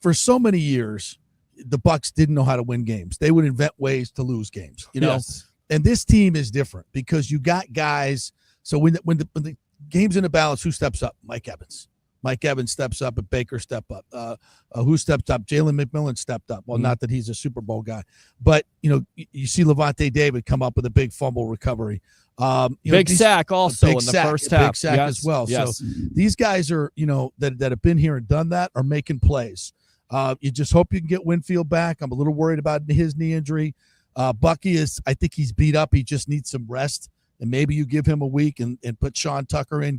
For so many years, the Bucs didn't know how to win games. They would invent ways to lose games. Yes. And this team is different because you got guys. So when the game's in the balance, who steps up? Mike Evans. Mike Evans steps up, and Baker stepped up. Who stepped up? Jalen McMillan stepped up. Well, not that he's a Super Bowl guy, but you see Levante David come up with a big fumble recovery. Sack also in the first half. Big sack as well. Yes. So these guys are, that have been here and done that are making plays. You just hope you can get Winfield back. I'm a little worried about his knee injury. Bucky I think he's beat up. He just needs some rest. And maybe you give him a week and put Sean Tucker in,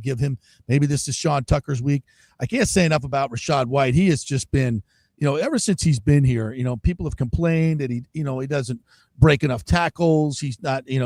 maybe this is Sean Tucker's week. I can't say enough about Rachaad White. He has just been, ever since he's been here, people have complained that he doesn't break enough tackles. He's not, he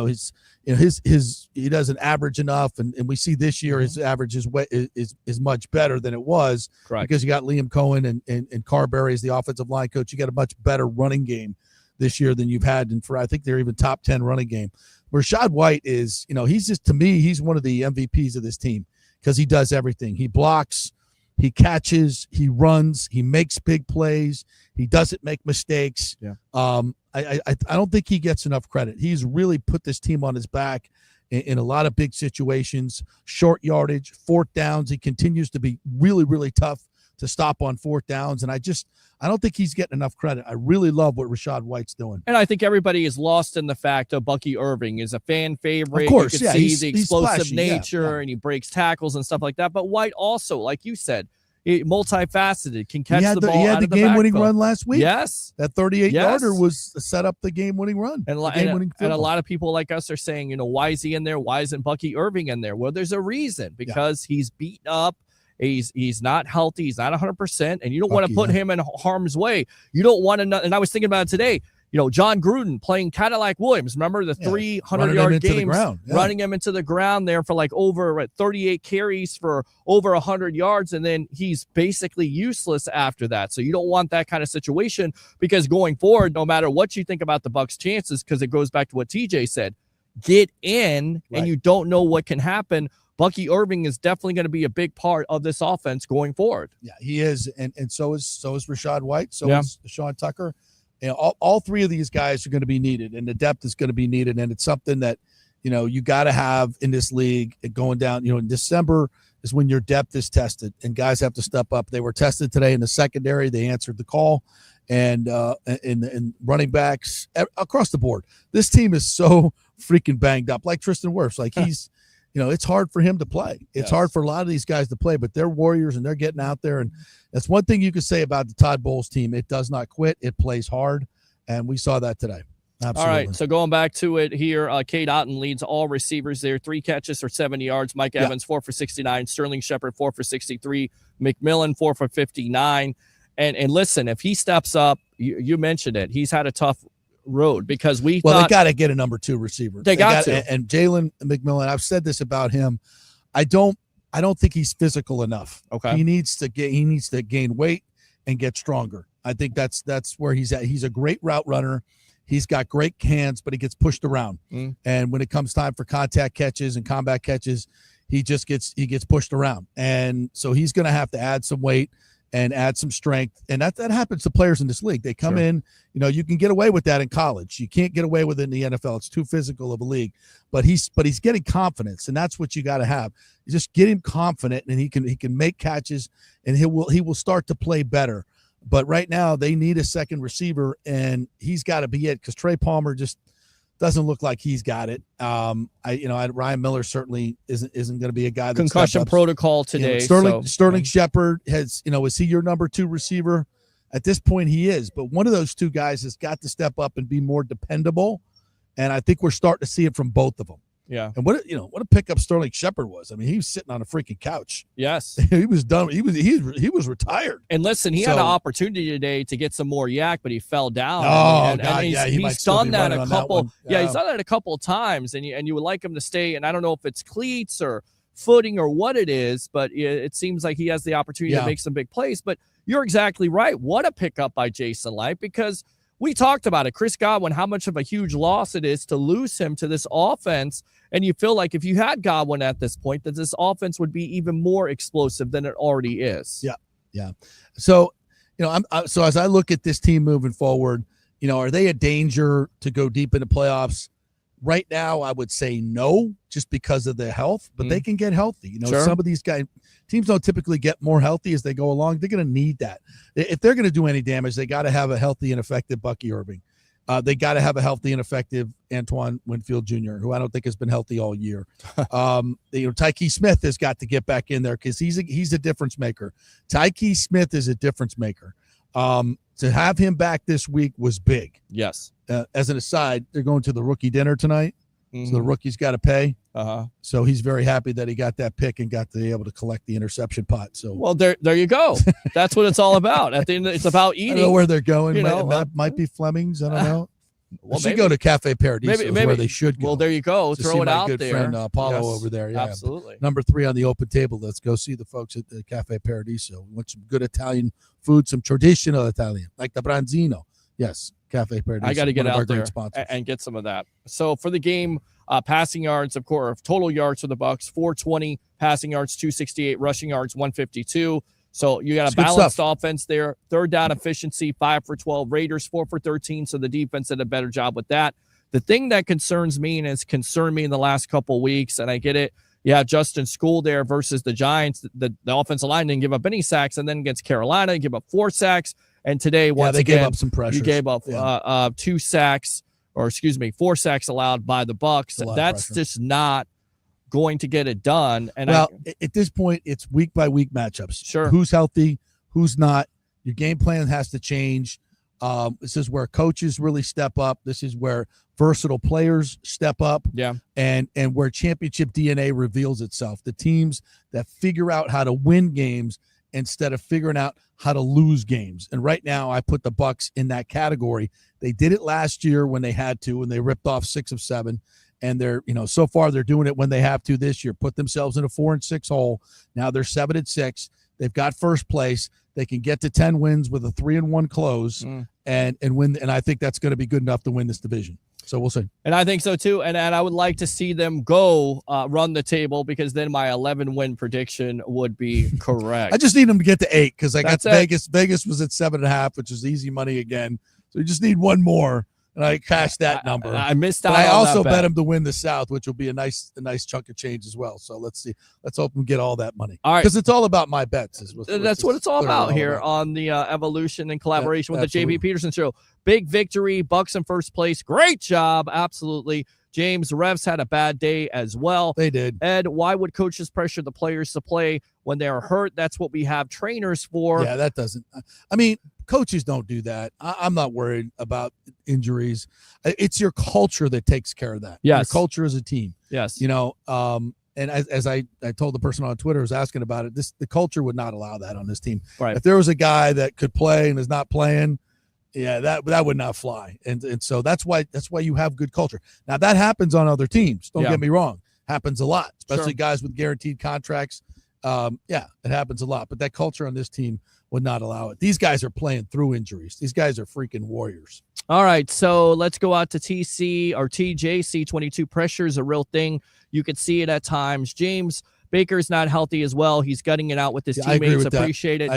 doesn't average enough. And we see this year his average is much better than it was. Correct. Because you got Liam Cohen and Carberry as the offensive line coach. You got a much better running game this year than you've had. And I think they're even top 10 running game. Rashad White is, he's just, to me, he's one of the MVPs of this team because he does everything. He blocks, he catches, he runs, he makes big plays. He doesn't make mistakes. Yeah. I don't think he gets enough credit. He's really put this team on his back in a lot of big situations, short yardage, fourth downs. He continues to be really, really tough to stop on fourth downs. And I don't think he's getting enough credit. I really love what Rashad White's doing. And I think everybody is lost in the fact of Bucky Irving is a fan favorite. Of course, you can see the explosive nature and he breaks tackles and stuff like that. But White also, like you said, multifaceted, can catch the ball. He had the game-winning run last week. Yes. That 38-yarder was set up the game-winning run. And a lot of people like us are saying, why is he in there? Why isn't Bucky Irving in there? Well, there's a reason. Because he's beaten up. He's not healthy. He's not 100%. And you don't want to put him in harm's way. You don't want to – and I was thinking about it today. John Gruden playing Cadillac Williams. Remember the 300-yard games, running him into the ground there for like over 38 carries for over 100 yards, and then he's basically useless after that. So you don't want that kind of situation because going forward, no matter what you think about the Bucs' chances, because it goes back to what TJ said, get in, and you don't know what can happen. Bucky Irving is definitely going to be a big part of this offense going forward. Yeah, he is, and so is Rashad White, so is Sean Tucker. All three of these guys are going to be needed, and the depth is going to be needed, and it's something that you got to have in this league. Going down, in December is when your depth is tested, and guys have to step up. They were tested today in the secondary. They answered the call, and in running backs across the board. This team is so freaking banged up, like Tristan Wirfs. Like he's, it's hard for him to play. It's hard for a lot of these guys to play, but they're warriors and they're getting out there. And that's one thing you can say about the Todd Bowles team. It does not quit. It plays hard. And we saw that today. Absolutely. All right. So going back to it here, Cade Otton leads all receivers there. 3 catches for 70 yards. Mike Evans, 4 for 69. Sterling Shepard, 4 for 63. McMillan, 4 for 59. And listen, if he steps up, you mentioned it. He's had a tough road because they got to get a number 2 receiver. They got to. And Jalen McMillan, I've said this about him. I don't think he's physical enough. Okay. He needs to gain weight and get stronger. I think that's where he's at. He's a great route runner. He's got great hands, but he gets pushed around. And when it comes time for contact catches and combat catches, he gets pushed around. And so he's going to have to add some weight and add some strength. And that happens to players in this league. They come in, you can get away with that in college. You can't get away with it in the NFL. It's too physical of a league. But he's getting confidence, and that's what you got to have. You just get him confident, and he can make catches, and he will start to play better. But right now they need a second receiver, and he's got to be it because Trey Palmer just doesn't look like he's got it. Ryan Miller certainly isn't going to be a guy that's concussion protocol today. Sterling Shepard has, is he your number 2 receiver? At this point, he is. But one of those 2 guys has got to step up and be more dependable. And I think we're starting to see it from both of them. Yeah. And what a pickup Sterling Shepard was. I mean, he was sitting on a freaking couch. Yes. He was done. He was retired. And listen, he had an opportunity today to get some more yak, but he fell down. He's done that a couple. He's done that a couple of times, and you would like him to stay. And I don't know if it's cleats or footing or what it is, but it seems like he has the opportunity to make some big plays. But you're exactly right. What a pickup by Jason Light, because we talked about it. Chris Godwin, how much of a huge loss it is to lose him to this offense. And you feel like if you had Godwin at this point, that this offense would be even more explosive than it already is. Yeah. So, so as I look at this team moving forward, are they a danger to go deep into playoffs? Right now, I would say no, just because of their health, but they can get healthy. Some of these teams don't typically get more healthy as they go along. They're going to need that. If they're going to do any damage, they got to have a healthy and effective Bucky Irving. They got to have a healthy and effective Antoine Winfield Jr., who I don't think has been healthy all year. Tyke Smith has got to get back in there because he's a difference maker. Tyke Smith is a difference maker. To have him back this week was big. Yes. As an aside, they're going to the rookie dinner tonight. So the rookie's got to pay. So he's very happy that he got that pick and got to be able to collect the interception pot. So well, there you go. That's what it's all about. At the end, it's about eating. I don't know where they're going. Might be Fleming's. I don't know. Well, should go to Cafe Paradiso. Maybe where they should go. Well, there you go. Throw it out there. Good friend Paulo over there. Yeah, absolutely. Number 3 on the open table. Let's go see the folks at the Cafe Paradiso. Want some good Italian food, some traditional Italian, like the branzino. Yes, Cafe Paradiso. I got to get out there and get some of that. So for the game, passing yards, of course, total yards for the Bucs, 420, passing yards, 268, rushing yards, 152. So you got a balanced offense there. Third down efficiency, 5 for 12. Raiders, 4 for 13. So the defense did a better job with that. The thing that concerns me and has concerned me in the last couple of weeks, and I get it, Justin School there versus the Giants. The offensive line didn't give up any sacks, and then against Carolina, they gave up 4 sacks. And today, once again, gave up some pressure. You gave up 2 sacks, 4 sacks allowed by the Bucs. That's just not going to get it done. And at this point, it's week by week matchups. Sure. Who's healthy, who's not. Your game plan has to change. This is where coaches really step up. This is where versatile players step up. Yeah. And where championship DNA reveals itself. The teams that figure out how to win games instead of figuring out how to lose games. And right now, I put the Bucs in that category. They did it last year when they had to, and they ripped off 6 of 7. And they're, so far they're doing it when they have to this year. Put themselves in a 4-6 hole. Now they're 7-6. They've got first place. They can get to 10 wins with a 3-1 close and win. And I think that's going to be good enough to win this division. So we'll see. And I think so too. And I would like to see them go run the table, because then my 11-win prediction would be correct. I just need them to get to 8 because I got Vegas. Vegas was at 7.5, which is easy money again. So we just need one more. And I cashed that number. I missed out. But I also bet him to win the South, which will be a nice chunk of change as well. So let's see. Let's hope we get all that money. All right, because it's all about my bets. That's what it's all about here on the Evolution and collaboration with the JP Peterson Show. Big victory, Bucs in first place. Great job, absolutely. James, the refs had a bad day as well. They did. Ed, why would coaches pressure the players to play when they're hurt? That's what we have trainers for. Yeah, that doesn't. I mean, coaches don't do that. I'm not worried about injuries. It's your culture that takes care of that. Yes. Your culture as a team. Yes. And as I told the person on Twitter who was asking about it, the culture would not allow that on this team. Right. If there was a guy that could play and is not playing, that would not fly. And so that's why you have good culture. Now that happens on other teams. Don't get me wrong. Happens a lot, especially guys with guaranteed contracts. It happens a lot. But that culture on this team would not allow it. These guys are playing through injuries. These guys are freaking warriors. All right, so let's go out to TJC 22. Pressure is a real thing. You could see it at times. James Baker's not healthy as well. He's gutting it out with his teammates. Appreciate it.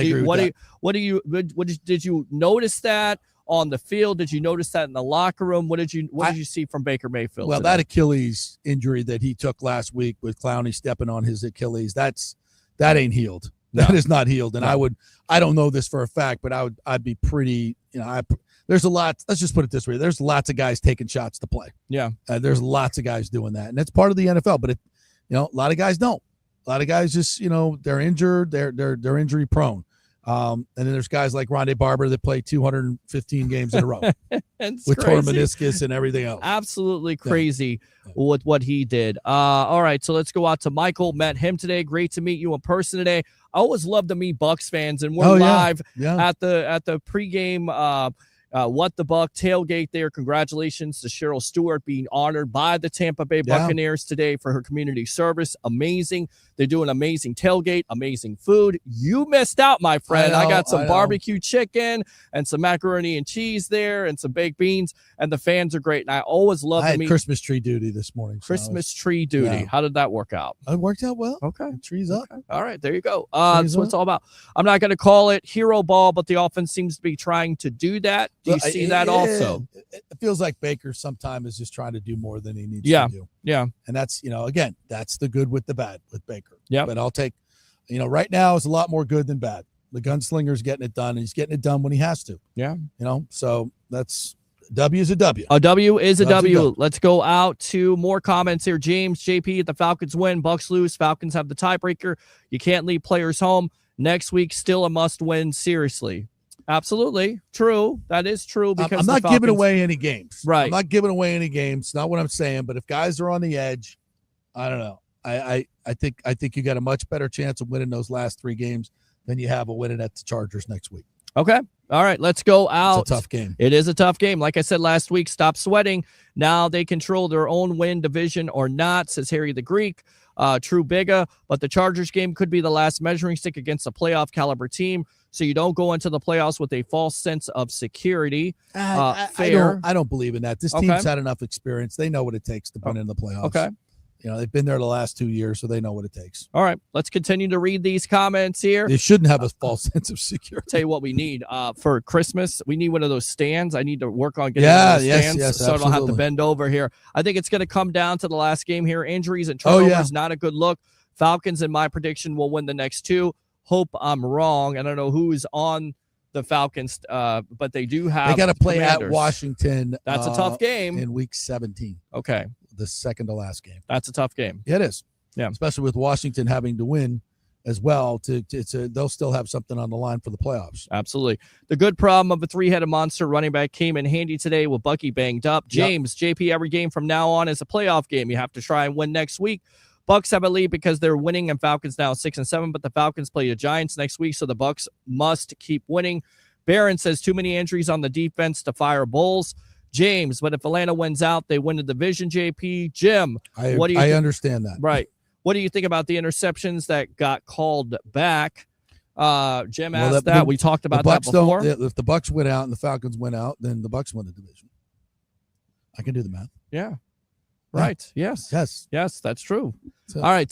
Did you notice that on the field? Did you notice that in the locker room? What did you see from Baker Mayfield? Well, today? That Achilles injury that he took last week with Clowney stepping on his Achilles, that ain't healed. No. That is not healed. And I don't know this for a fact, but I'd be pretty, there's a lot. Let's just put it this way. There's lots of guys taking shots to play. Yeah. There's lots of guys doing that. And that's part of the NFL, but a lot of guys don't. A lot of guys just, they're injured. They're injury prone. And then there's guys like Rondé Barber that play 215 games in a row with torn meniscus and everything else. Absolutely crazy with what he did. All right, so let's go out to Michael. Met him today. Great to meet you in person today. I always love to meet Bucs fans, and we're live at the pregame What the Buck tailgate there. Congratulations to Cheryl Stewart being honored by the Tampa Bay Buccaneers today for her community service. Amazing. They do an amazing tailgate, amazing food. You missed out, my friend. I got some barbecue chicken and some macaroni and cheese there and some baked beans, and the fans are great. And I always love to meet. Christmas tree duty this morning. Christmas tree duty. Yeah. How did that work out? It worked out well. Okay. Trees up. All right, there you go. That's what it's all about. I'm not going to call it hero ball, but the offense seems to be trying to do that. Do you see that also? It feels like Baker sometimes is just trying to do more than he needs to do. Yeah. And that's, again, that's the good with the bad with Baker. Yeah. But I'll take, right now it's a lot more good than bad. The gunslinger's getting it done, and he's getting it done when he has to. Yeah. So that's W is a W. A W is a W. Let's go out to more comments here. James, JP, the Falcons win. Bucs lose. Falcons have the tiebreaker. You can't leave players home. Next week, still a must win. Seriously. Absolutely. True. That is true. Because I'm not giving away any games. Right. I'm not giving away any games. Not what I'm saying. But if guys are on the edge, I don't know. I think you got a much better chance of winning those last 3 games than you have of winning at the Chargers next week. Okay. All right. Let's go out. It's a tough game. It is a tough game. Like I said last week, stop sweating. Now they control their own win division or not, says Harry the Greek. True Biga. But the Chargers game could be the last measuring stick against a playoff caliber team. So you don't go into the playoffs with a false sense of security. Fair. I don't believe in that. This team's had enough experience. They know what it takes to win in the playoffs. Okay. They've been there the last 2 years, so they know what it takes. All right. Let's continue to read these comments here. They shouldn't have a false sense of security. Tell you what we need for Christmas. We need one of those stands. I need to work on getting one of those stands so I don't have to bend over here. I think it's going to come down to the last game here. Injuries and turnovers, not a good look. Falcons, in my prediction, will win the next 2. Hope I'm wrong. I don't know who's on the Falcons, but they do have. They got to play Commanders. at Washington. That's a tough game in Week 17. Okay, the second to last game. That's a tough game. It is. Yeah, especially with Washington having to win as well. They'll still have something on the line for the playoffs. Absolutely. The good problem of a 3-headed monster running back came in handy today with Bucky banged up. James, JP, every game from now on is a playoff game. You have to try and win next week. Bucs have a lead because they're winning, and Falcons now 6-7, but the Falcons play the Giants next week, so the Bucs must keep winning. Barron says too many injuries on the defense to fire Bulls. James, but if Atlanta wins out, they win the division, JP. Jim, what do you I understand that. Right. What do you think about the interceptions that got called back? Jim asked that. We talked about that before. If the Bucs win out and the Falcons win out, then the Bucs win the division. I can do the math. Yeah. Right. Yes. That's true. All right.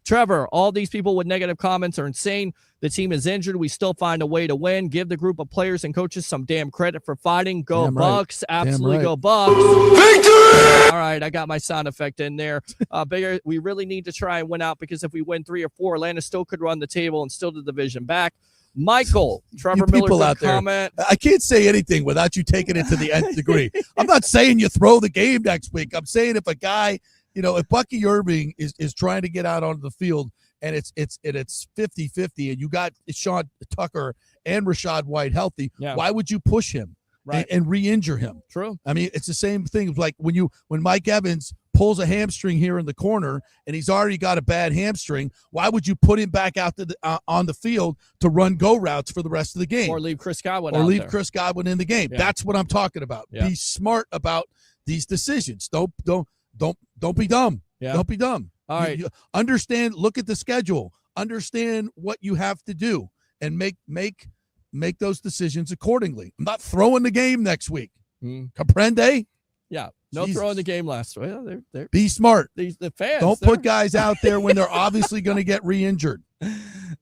Trevor, all these people with negative comments are insane. The team is injured. We still find a way to win. Give the group of players and coaches some damn credit for fighting. Go damn Bucs. Right. Absolutely go Bucs. Victory! All right. I got my sound effect in there. Bigger. We really need to try and win out because if we win 3 or 4, Atlanta still could run the table and still the division back. Michael, Trevor Miller out there. Comment. I can't say anything without you taking it to the nth degree. I'm not saying you throw the game next week. I'm saying if a guy, if Bucky Irving is trying to get out onto the field and it's 50-50 and you got Sean Tucker and Rashad White healthy, why would you push him and re-injure him? True. I mean, it's the same thing like when Mike Evans pulls a hamstring here in the corner and he's already got a bad hamstring, why would you put him back out on the field to run go routes for the rest of the game? Or leave Chris Godwin Chris Godwin in the game. Yeah. That's what I'm talking about. Yeah. Be smart about these decisions. Don't be dumb. Yeah. Don't be dumb. All right. You understand, look at the schedule. Understand what you have to do and make those decisions accordingly. I'm not throwing the game next week. Comprende? Yeah. No throwing the game last week. They're be smart. The fans. Don't put guys out there when they're obviously going to get re-injured.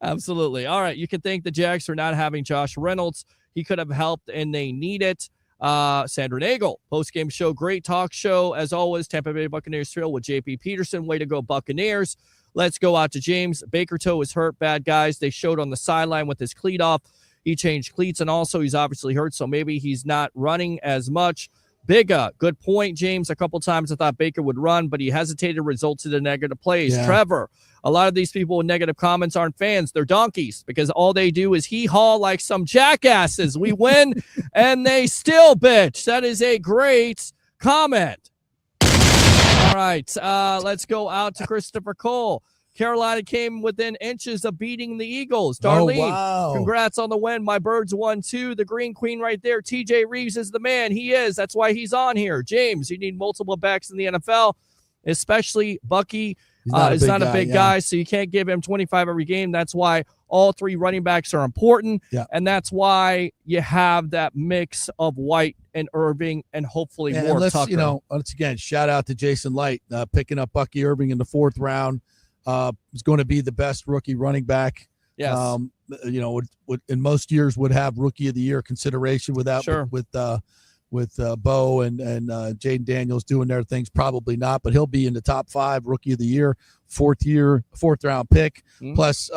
Absolutely. All right. You can thank the Jags for not having Josh Reynolds. He could have helped, and they need it. Sandra Nagel, post-game show, great talk show. As always, Tampa Bay Buccaneers thrill with JP Peterson. Way to go, Buccaneers. Let's go out to James. Baker toe is hurt, bad guys. They showed on the sideline with his cleat off. He changed cleats, and also he's obviously hurt, so maybe he's not running as much. Good point, James. A couple times I thought Baker would run, but he hesitated, resulted in negative plays. Yeah. Trevor, a lot of these people with negative comments aren't fans. They're donkeys because all they do is hee-haw like some jackasses. We win, and they still bitch. That is a great comment. All right, let's go out to Christopher Cole. Carolina came within inches of beating the Eagles. Darlene, Congrats on the win. My Birds won too. The Green Queen right there. TJ Reeves is the man. He is. That's why he's on here. James, you need multiple backs in the NFL, especially Bucky. Is not a big guy, so you can't give him 25 every game. That's why all 3 running backs are important, and that's why you have that mix of White and Irving and hopefully more Tucker. Once again, shout out to Jason Light picking up Bucky Irving in the 4th round. Is going to be the best rookie running back. Yes. Would in most years would have rookie of the year consideration with Bo and Jaden Daniels doing their things. Probably not, but he'll be in the top 5 rookie of the year, 4th round pick. Plus,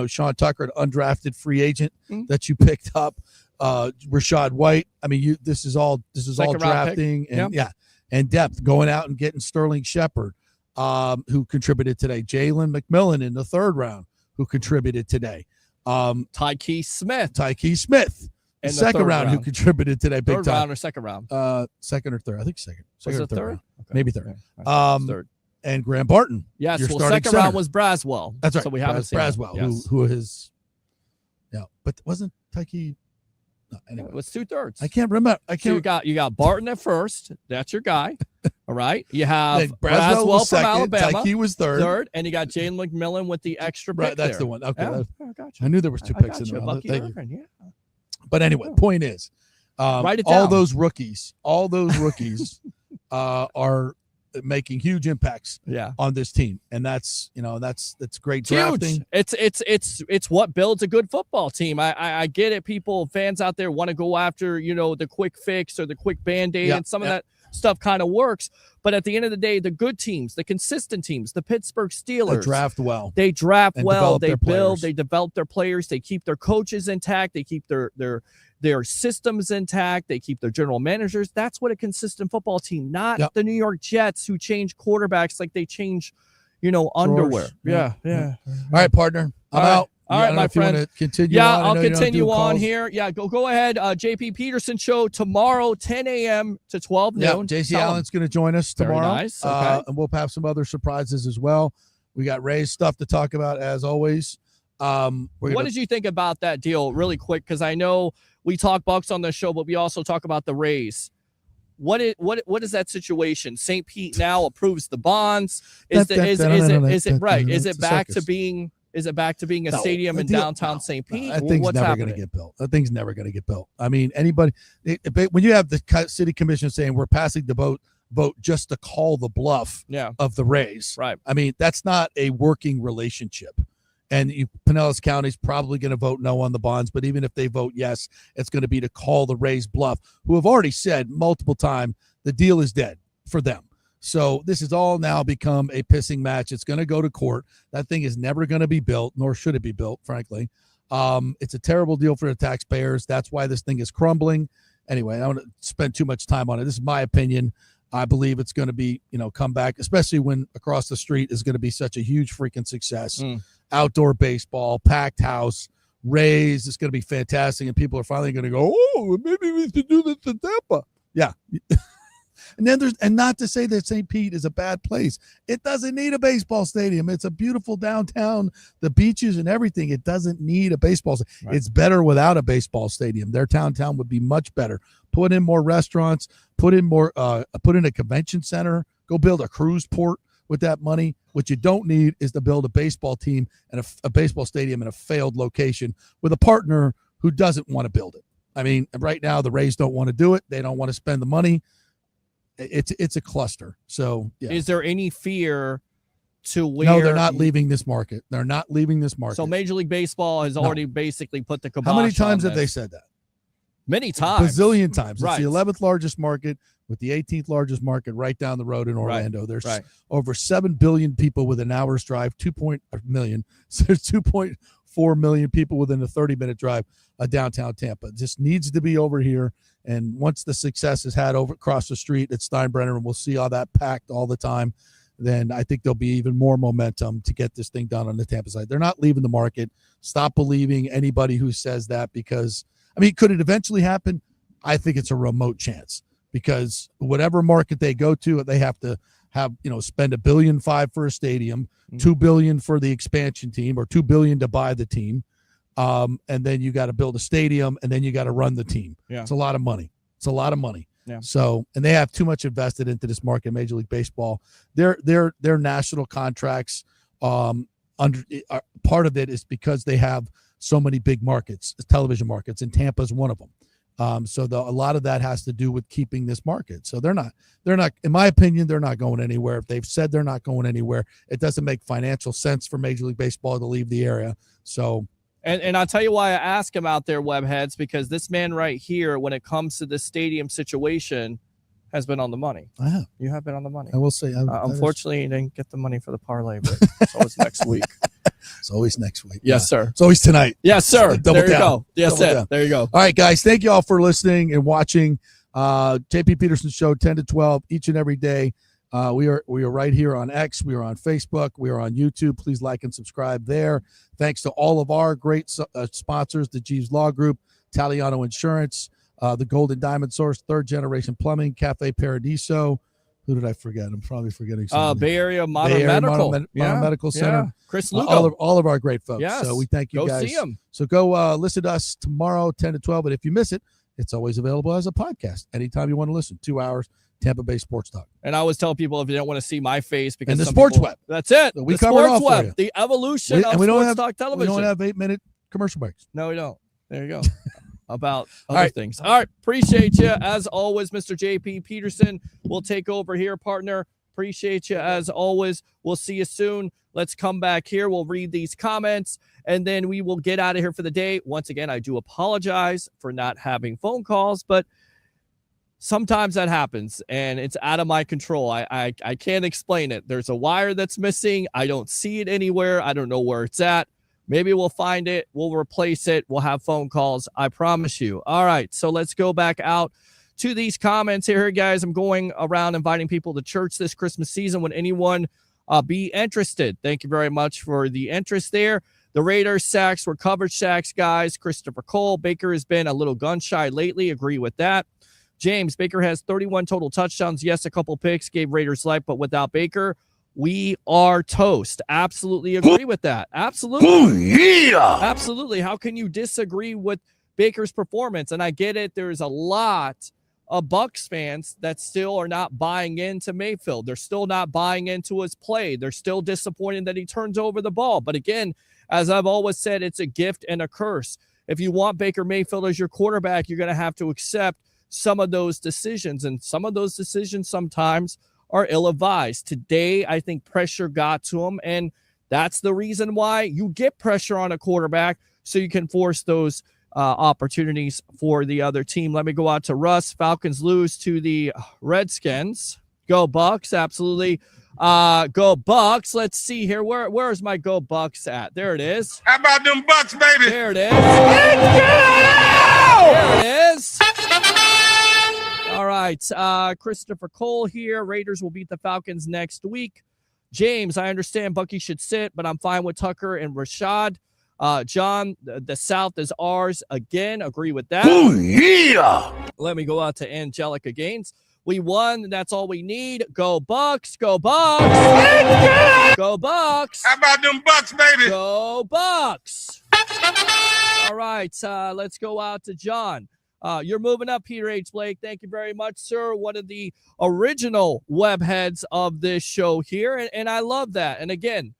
Sean Tucker, an undrafted free agent that you picked up. Rashad White. I mean, this is all drafting and depth, going out and getting Sterling Shepard. Who contributed today. Jalen McMillan in the 3rd round, who contributed today. Tyke Smith. And the second round who contributed to that big time. Third round or second round? Second or third. I think second. Was it third? Okay. Maybe third. Okay. Third. And Graham Barton. Yes, second round was Braswell. That's right. So we haven't seen Braswell, yes. who is, but wasn't Tyke? No, anyway. It was 2/3. I can't remember. So you got Barton at first. That's your guy. All right. You have Braswell from second, Alabama. Tyke was third. And you got Jalen McMillan with the extra pick. Right, that's there. the one. Okay. Yeah, I got you. I knew there was two picks in there. Thank you. Yeah. But anyway, point is, write it down. all those rookies are making huge impacts on this team, and that's great drafting. It's what builds a good football team. I get it. Fans out there want to go after the quick fix or the quick band-aid, and some of that stuff kind of works. But at the end of the day, the good teams, the consistent teams, the Pittsburgh Steelers, they draft well. They build, they develop their players, they keep their coaches intact, they keep their systems intact, they keep their general managers. That's what a consistent football team, not the New York Jets who change quarterbacks like they change, underwear. Yeah. All right, partner. I'm out. All right, my friend. Want to continue I'll continue on here. Yeah, go ahead. JP Peterson show tomorrow, 10 a.m. to 12 noon. JC Allen's going to join us tomorrow. Very nice. Okay. And we'll have some other surprises as well. We got Ray's stuff to talk about as always. What did you think about that deal, really quick? Because I know we talk Bucs on the show, but we also talk about the Rays. What is that situation? St. Pete now approves the bonds. Is it back to being? Is it back to being a stadium in downtown St. Pete? That thing's never going to get built. That thing's never going to get built. I mean, when you have the city commission saying we're passing the vote just to call the bluff of the Rays, right? I mean, that's not a working relationship. And Pinellas County is probably going to vote no on the bonds, but even if they vote yes, it's going to be to call the Rays bluff, who have already said multiple times the deal is dead for them. So this has all now become a pissing match. It's going to go to court. That thing is never going to be built, nor should it be built, frankly. It's a terrible deal for the taxpayers. That's why this thing is crumbling. Anyway, I don't want to spend too much time on it. This is my opinion. I believe it's going to be, come back, especially when across the street is going to be such a huge freaking success. Outdoor baseball, packed house, Rays. It's going to be fantastic. And people are finally going to go, oh, maybe we should do this in Tampa. Yeah. And not to say that St. Pete is a bad place. It doesn't need a baseball stadium. It's a beautiful downtown, the beaches and everything. It doesn't need a baseball stadium. Right. It's better without a baseball stadium. Their downtown would be much better. Put in more restaurants, put in a convention center, go build a cruise port with that money. What you don't need is to build a baseball team and a baseball stadium in a failed location with a partner who doesn't want to build it. I mean, right now the Rays don't want to do it. They don't want to spend the money. It's a cluster. So is there any fear to where? No, they're not leaving this market. They're not leaving this market. So Major League Baseball has already basically put the kibosh. How many times have they said that? Many times. A bazillion times. Right. It's the 11th largest market with the 18th largest market right down the road in Orlando. Right. There's over 7 billion people with an hour's drive, 2 million. So there's 2.4 million people within a 30-minute drive of downtown Tampa. It just needs to be over here. And once the success is had over across the street at Steinbrenner, and we'll see all that packed all the time, then I think there'll be even more momentum to get this thing done on the Tampa side. They're not leaving the market. Stop believing anybody who says that because, could it eventually happen? I think it's a remote chance because whatever market they go to, they have to spend $1.5 billion for a stadium, $2 billion for the expansion team, or $2 billion to buy the team. And then you got to build a stadium, and then you got to run the team. Yeah. It's a lot of money. Yeah. So, and they have too much invested into this market, Major League Baseball. Their national contracts, part of it is because they have so many big markets, television markets, and Tampa is one of them. So a lot of that has to do with keeping this market. So they're not, in my opinion, they're not going anywhere. If they've said they're not going anywhere, it doesn't make financial sense for Major League Baseball to leave the area. So. And I'll tell you why I ask him out there, Webheads, because this man right here, when it comes to this stadium situation, has been on the money. I have. You have been on the money. I will say. Unfortunately, you didn't get the money for the parlay, but it's always next week. It's always next week. Yes, sir. It's always tonight. Yes, sir. Double there you down. go. Yes, sir. There you go. All right, guys. Thank you all for listening and watching JP Peterson Show 10 to 12 each and every day. We are right here on X. We are on Facebook. We are on YouTube. Please like and subscribe there. Thanks to all of our great sponsors, the Jeeves Law Group, Taliano Insurance, the Golden Diamond Source, Third Generation Plumbing, Cafe Paradiso. Who did I forget? I'm probably forgetting something. Bay Area Modern Medical. Modern Medical Center. Yeah. Chris Lugo. All of our great folks. Yes. So we thank you guys. Go see them. So go listen to us tomorrow, 10 to 12. But if you miss it, it's always available as a podcast anytime you want to listen. 2 hours, Tampa Bay Sports Talk. And I always tell people if you don't want to see my face, because and the Sports Web. That's it. So we the cover Sports it all Web. for you. The evolution of Sports Talk Television. We don't have 8-minute commercial breaks. No, we don't. There you go. About other things. All right. Appreciate you. As always, Mr. JP Peterson will take over here, partner. Appreciate you as always. We'll see you soon. Let's come back here. We'll read these comments, and then we will get out of here for the day. Once again, I do apologize for not having phone calls, but sometimes that happens, and it's out of my control. I can't explain it. There's a wire that's missing. I don't see it anywhere. I don't know where it's at. Maybe we'll find it. We'll replace it. We'll have phone calls. I promise you. All right, so let's go back out to these comments here, guys. I'm going around inviting people to church this Christmas season. Would anyone be interested? Thank you very much for the interest there. The Raiders sacks were coverage sacks, guys. Christopher Cole. Baker has been a little gun shy lately. Agree with that. James, Baker has 31 total touchdowns. Yes, a couple picks gave Raiders life, but without Baker, we are toast. Absolutely agree with that. Absolutely. Oh, yeah. Absolutely. How can you disagree with Baker's performance? And I get it. There's a lot of Bucs fans that still are not buying into Mayfield. They're still not buying into his play. They're still disappointed that he turns over the ball. But again, as I've always said, it's a gift and a curse. If you want Baker Mayfield as your quarterback, you're going to have to accept some of those decisions. And some of those decisions sometimes are ill-advised. Today, I think pressure got to him. And that's the reason why you get pressure on a quarterback, so you can force those opportunities for the other team. Let me go out to Russ. Falcons lose to the Redskins. Go Bucs. Absolutely. Go Bucs. Let's see here. Where's my Go Bucs at? There it is. How about them Bucs, baby? There it is. There it is. All right. Christopher Cole here. Raiders will beat the Falcons next week. James, I understand Bucky should sit, but I'm fine with Tucker and Rashad. John, the South is ours again. Agree with that. Oh, yeah. Let me go out to Angelica Gaines. We won. That's all we need. Go Bucs. Go Bucs. Go Bucs. How about them Bucs, baby? Go Bucs. All right. Let's go out to John. You're moving up, Peter H. Blake. Thank you very much, sir. One of the original web heads of this show here. And I love that. And again,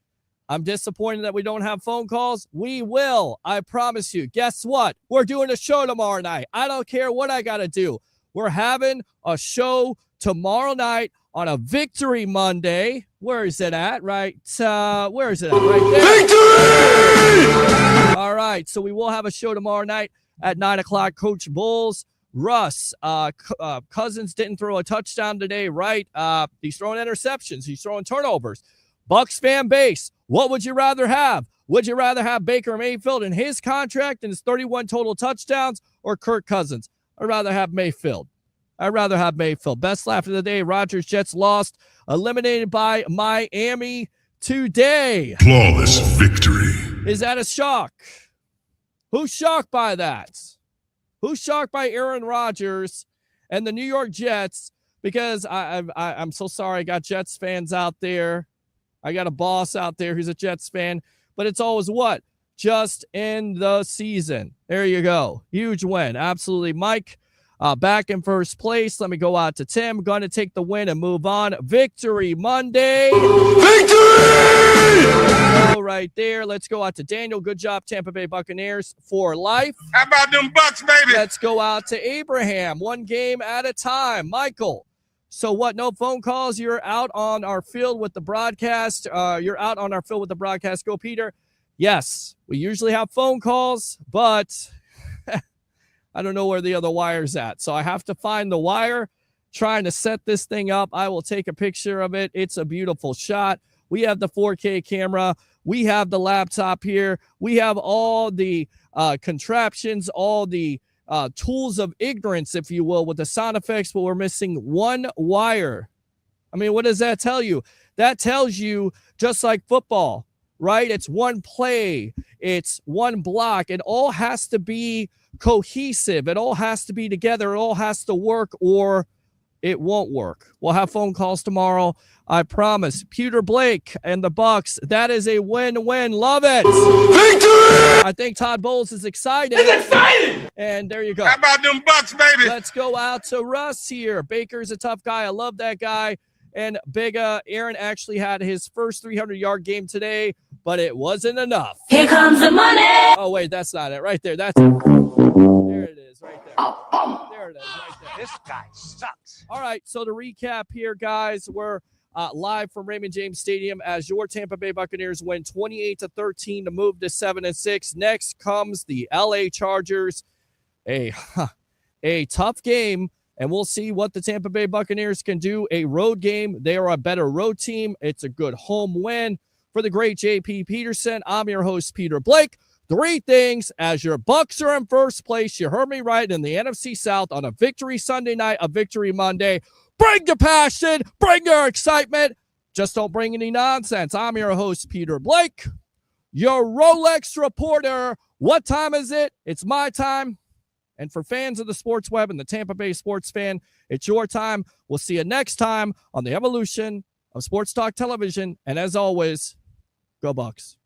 I'm disappointed that we don't have phone calls. We will. I promise you. Guess what? We're doing a show tomorrow night. I don't care what I got to do. We're having a show tomorrow night on a Victory Monday. Where is it at? Right. Where is it at? Right there. Victory! All right. So we will have a show tomorrow night at 9 o'clock. Coach Bulls. Russ, Cousins didn't throw a touchdown today, right? He's throwing interceptions. He's throwing turnovers. Bucs fan base, what would you rather have? Would you rather have Baker Mayfield in his contract and his 31 total touchdowns, or Kirk Cousins? I'd rather have Mayfield. I'd rather have Mayfield. Best laugh of the day, Rodgers Jets lost, eliminated by Miami today. Flawless victory. Is that a shock? Who's shocked by that? Who's shocked by Aaron Rodgers and the New York Jets? Because I'm so sorry. I got Jets fans out there. I got a boss out there who's a Jets fan. But it's always what? Just in the season. There you go. Huge win. Absolutely. Mike, back in first place. Let me go out to Tim. Going to take the win and move on. Victory Monday. Victory! Right there. Let's go out to Daniel. Good job, Tampa Bay Buccaneers for life. How about them Bucs, baby? Let's go out to Abraham. One game at a time. Michael. So what? No phone calls. You're out on our field with the broadcast. You're out on our field with the broadcast. Go, Peter. Yes, we usually have phone calls, but I don't know where the other wire's at. So I have to find the wire, trying to set this thing up. I will take a picture of it. It's a beautiful shot. We have the 4K camera. We have the laptop here. We have all the contraptions, all the tools of ignorance, if you will, with the sound effects, but we're missing one wire. I mean, what does that tell you? That tells you, just like football, right? It's one play. It's one block. It all has to be cohesive. It all has to be together. It all has to work, or it won't work. We'll have phone calls tomorrow, I promise. Peter Blake and the Bucs, that is a win-win. Love it. Victory! I think Todd Bowles is excited. It's exciting! And there you go. How about them Bucs, baby? Let's go out to Russ here. Baker's a tough guy. I love that guy. And Big Aaron actually had his first 300-yard game today, but it wasn't enough. Here comes the money. Oh, wait, that's not it. Right there. There it is, right there. There it is, right there. This guy sucks. All right, so to recap here, guys, we're live from Raymond James Stadium as your Tampa Bay Buccaneers win 28-13 to move to 7-6. Next comes the LA Chargers, a tough game, and we'll see what the Tampa Bay Buccaneers can do. A road game. They are a better road team. It's a good home win for the great JP Peterson. I'm your host, Peter Blake. 3 things as your Bucs are in first place. You heard me right, in the NFC South on a victory Sunday night, a victory Monday. Bring your passion, bring your excitement. Just don't bring any nonsense. I'm your host, Peter Blake, your Rolex reporter. What time is it? It's my time. And for fans of the Sports Web and the Tampa Bay Sports Fan, it's your time. We'll see you next time on the evolution of Sports Talk Television. And as always, go Bucs.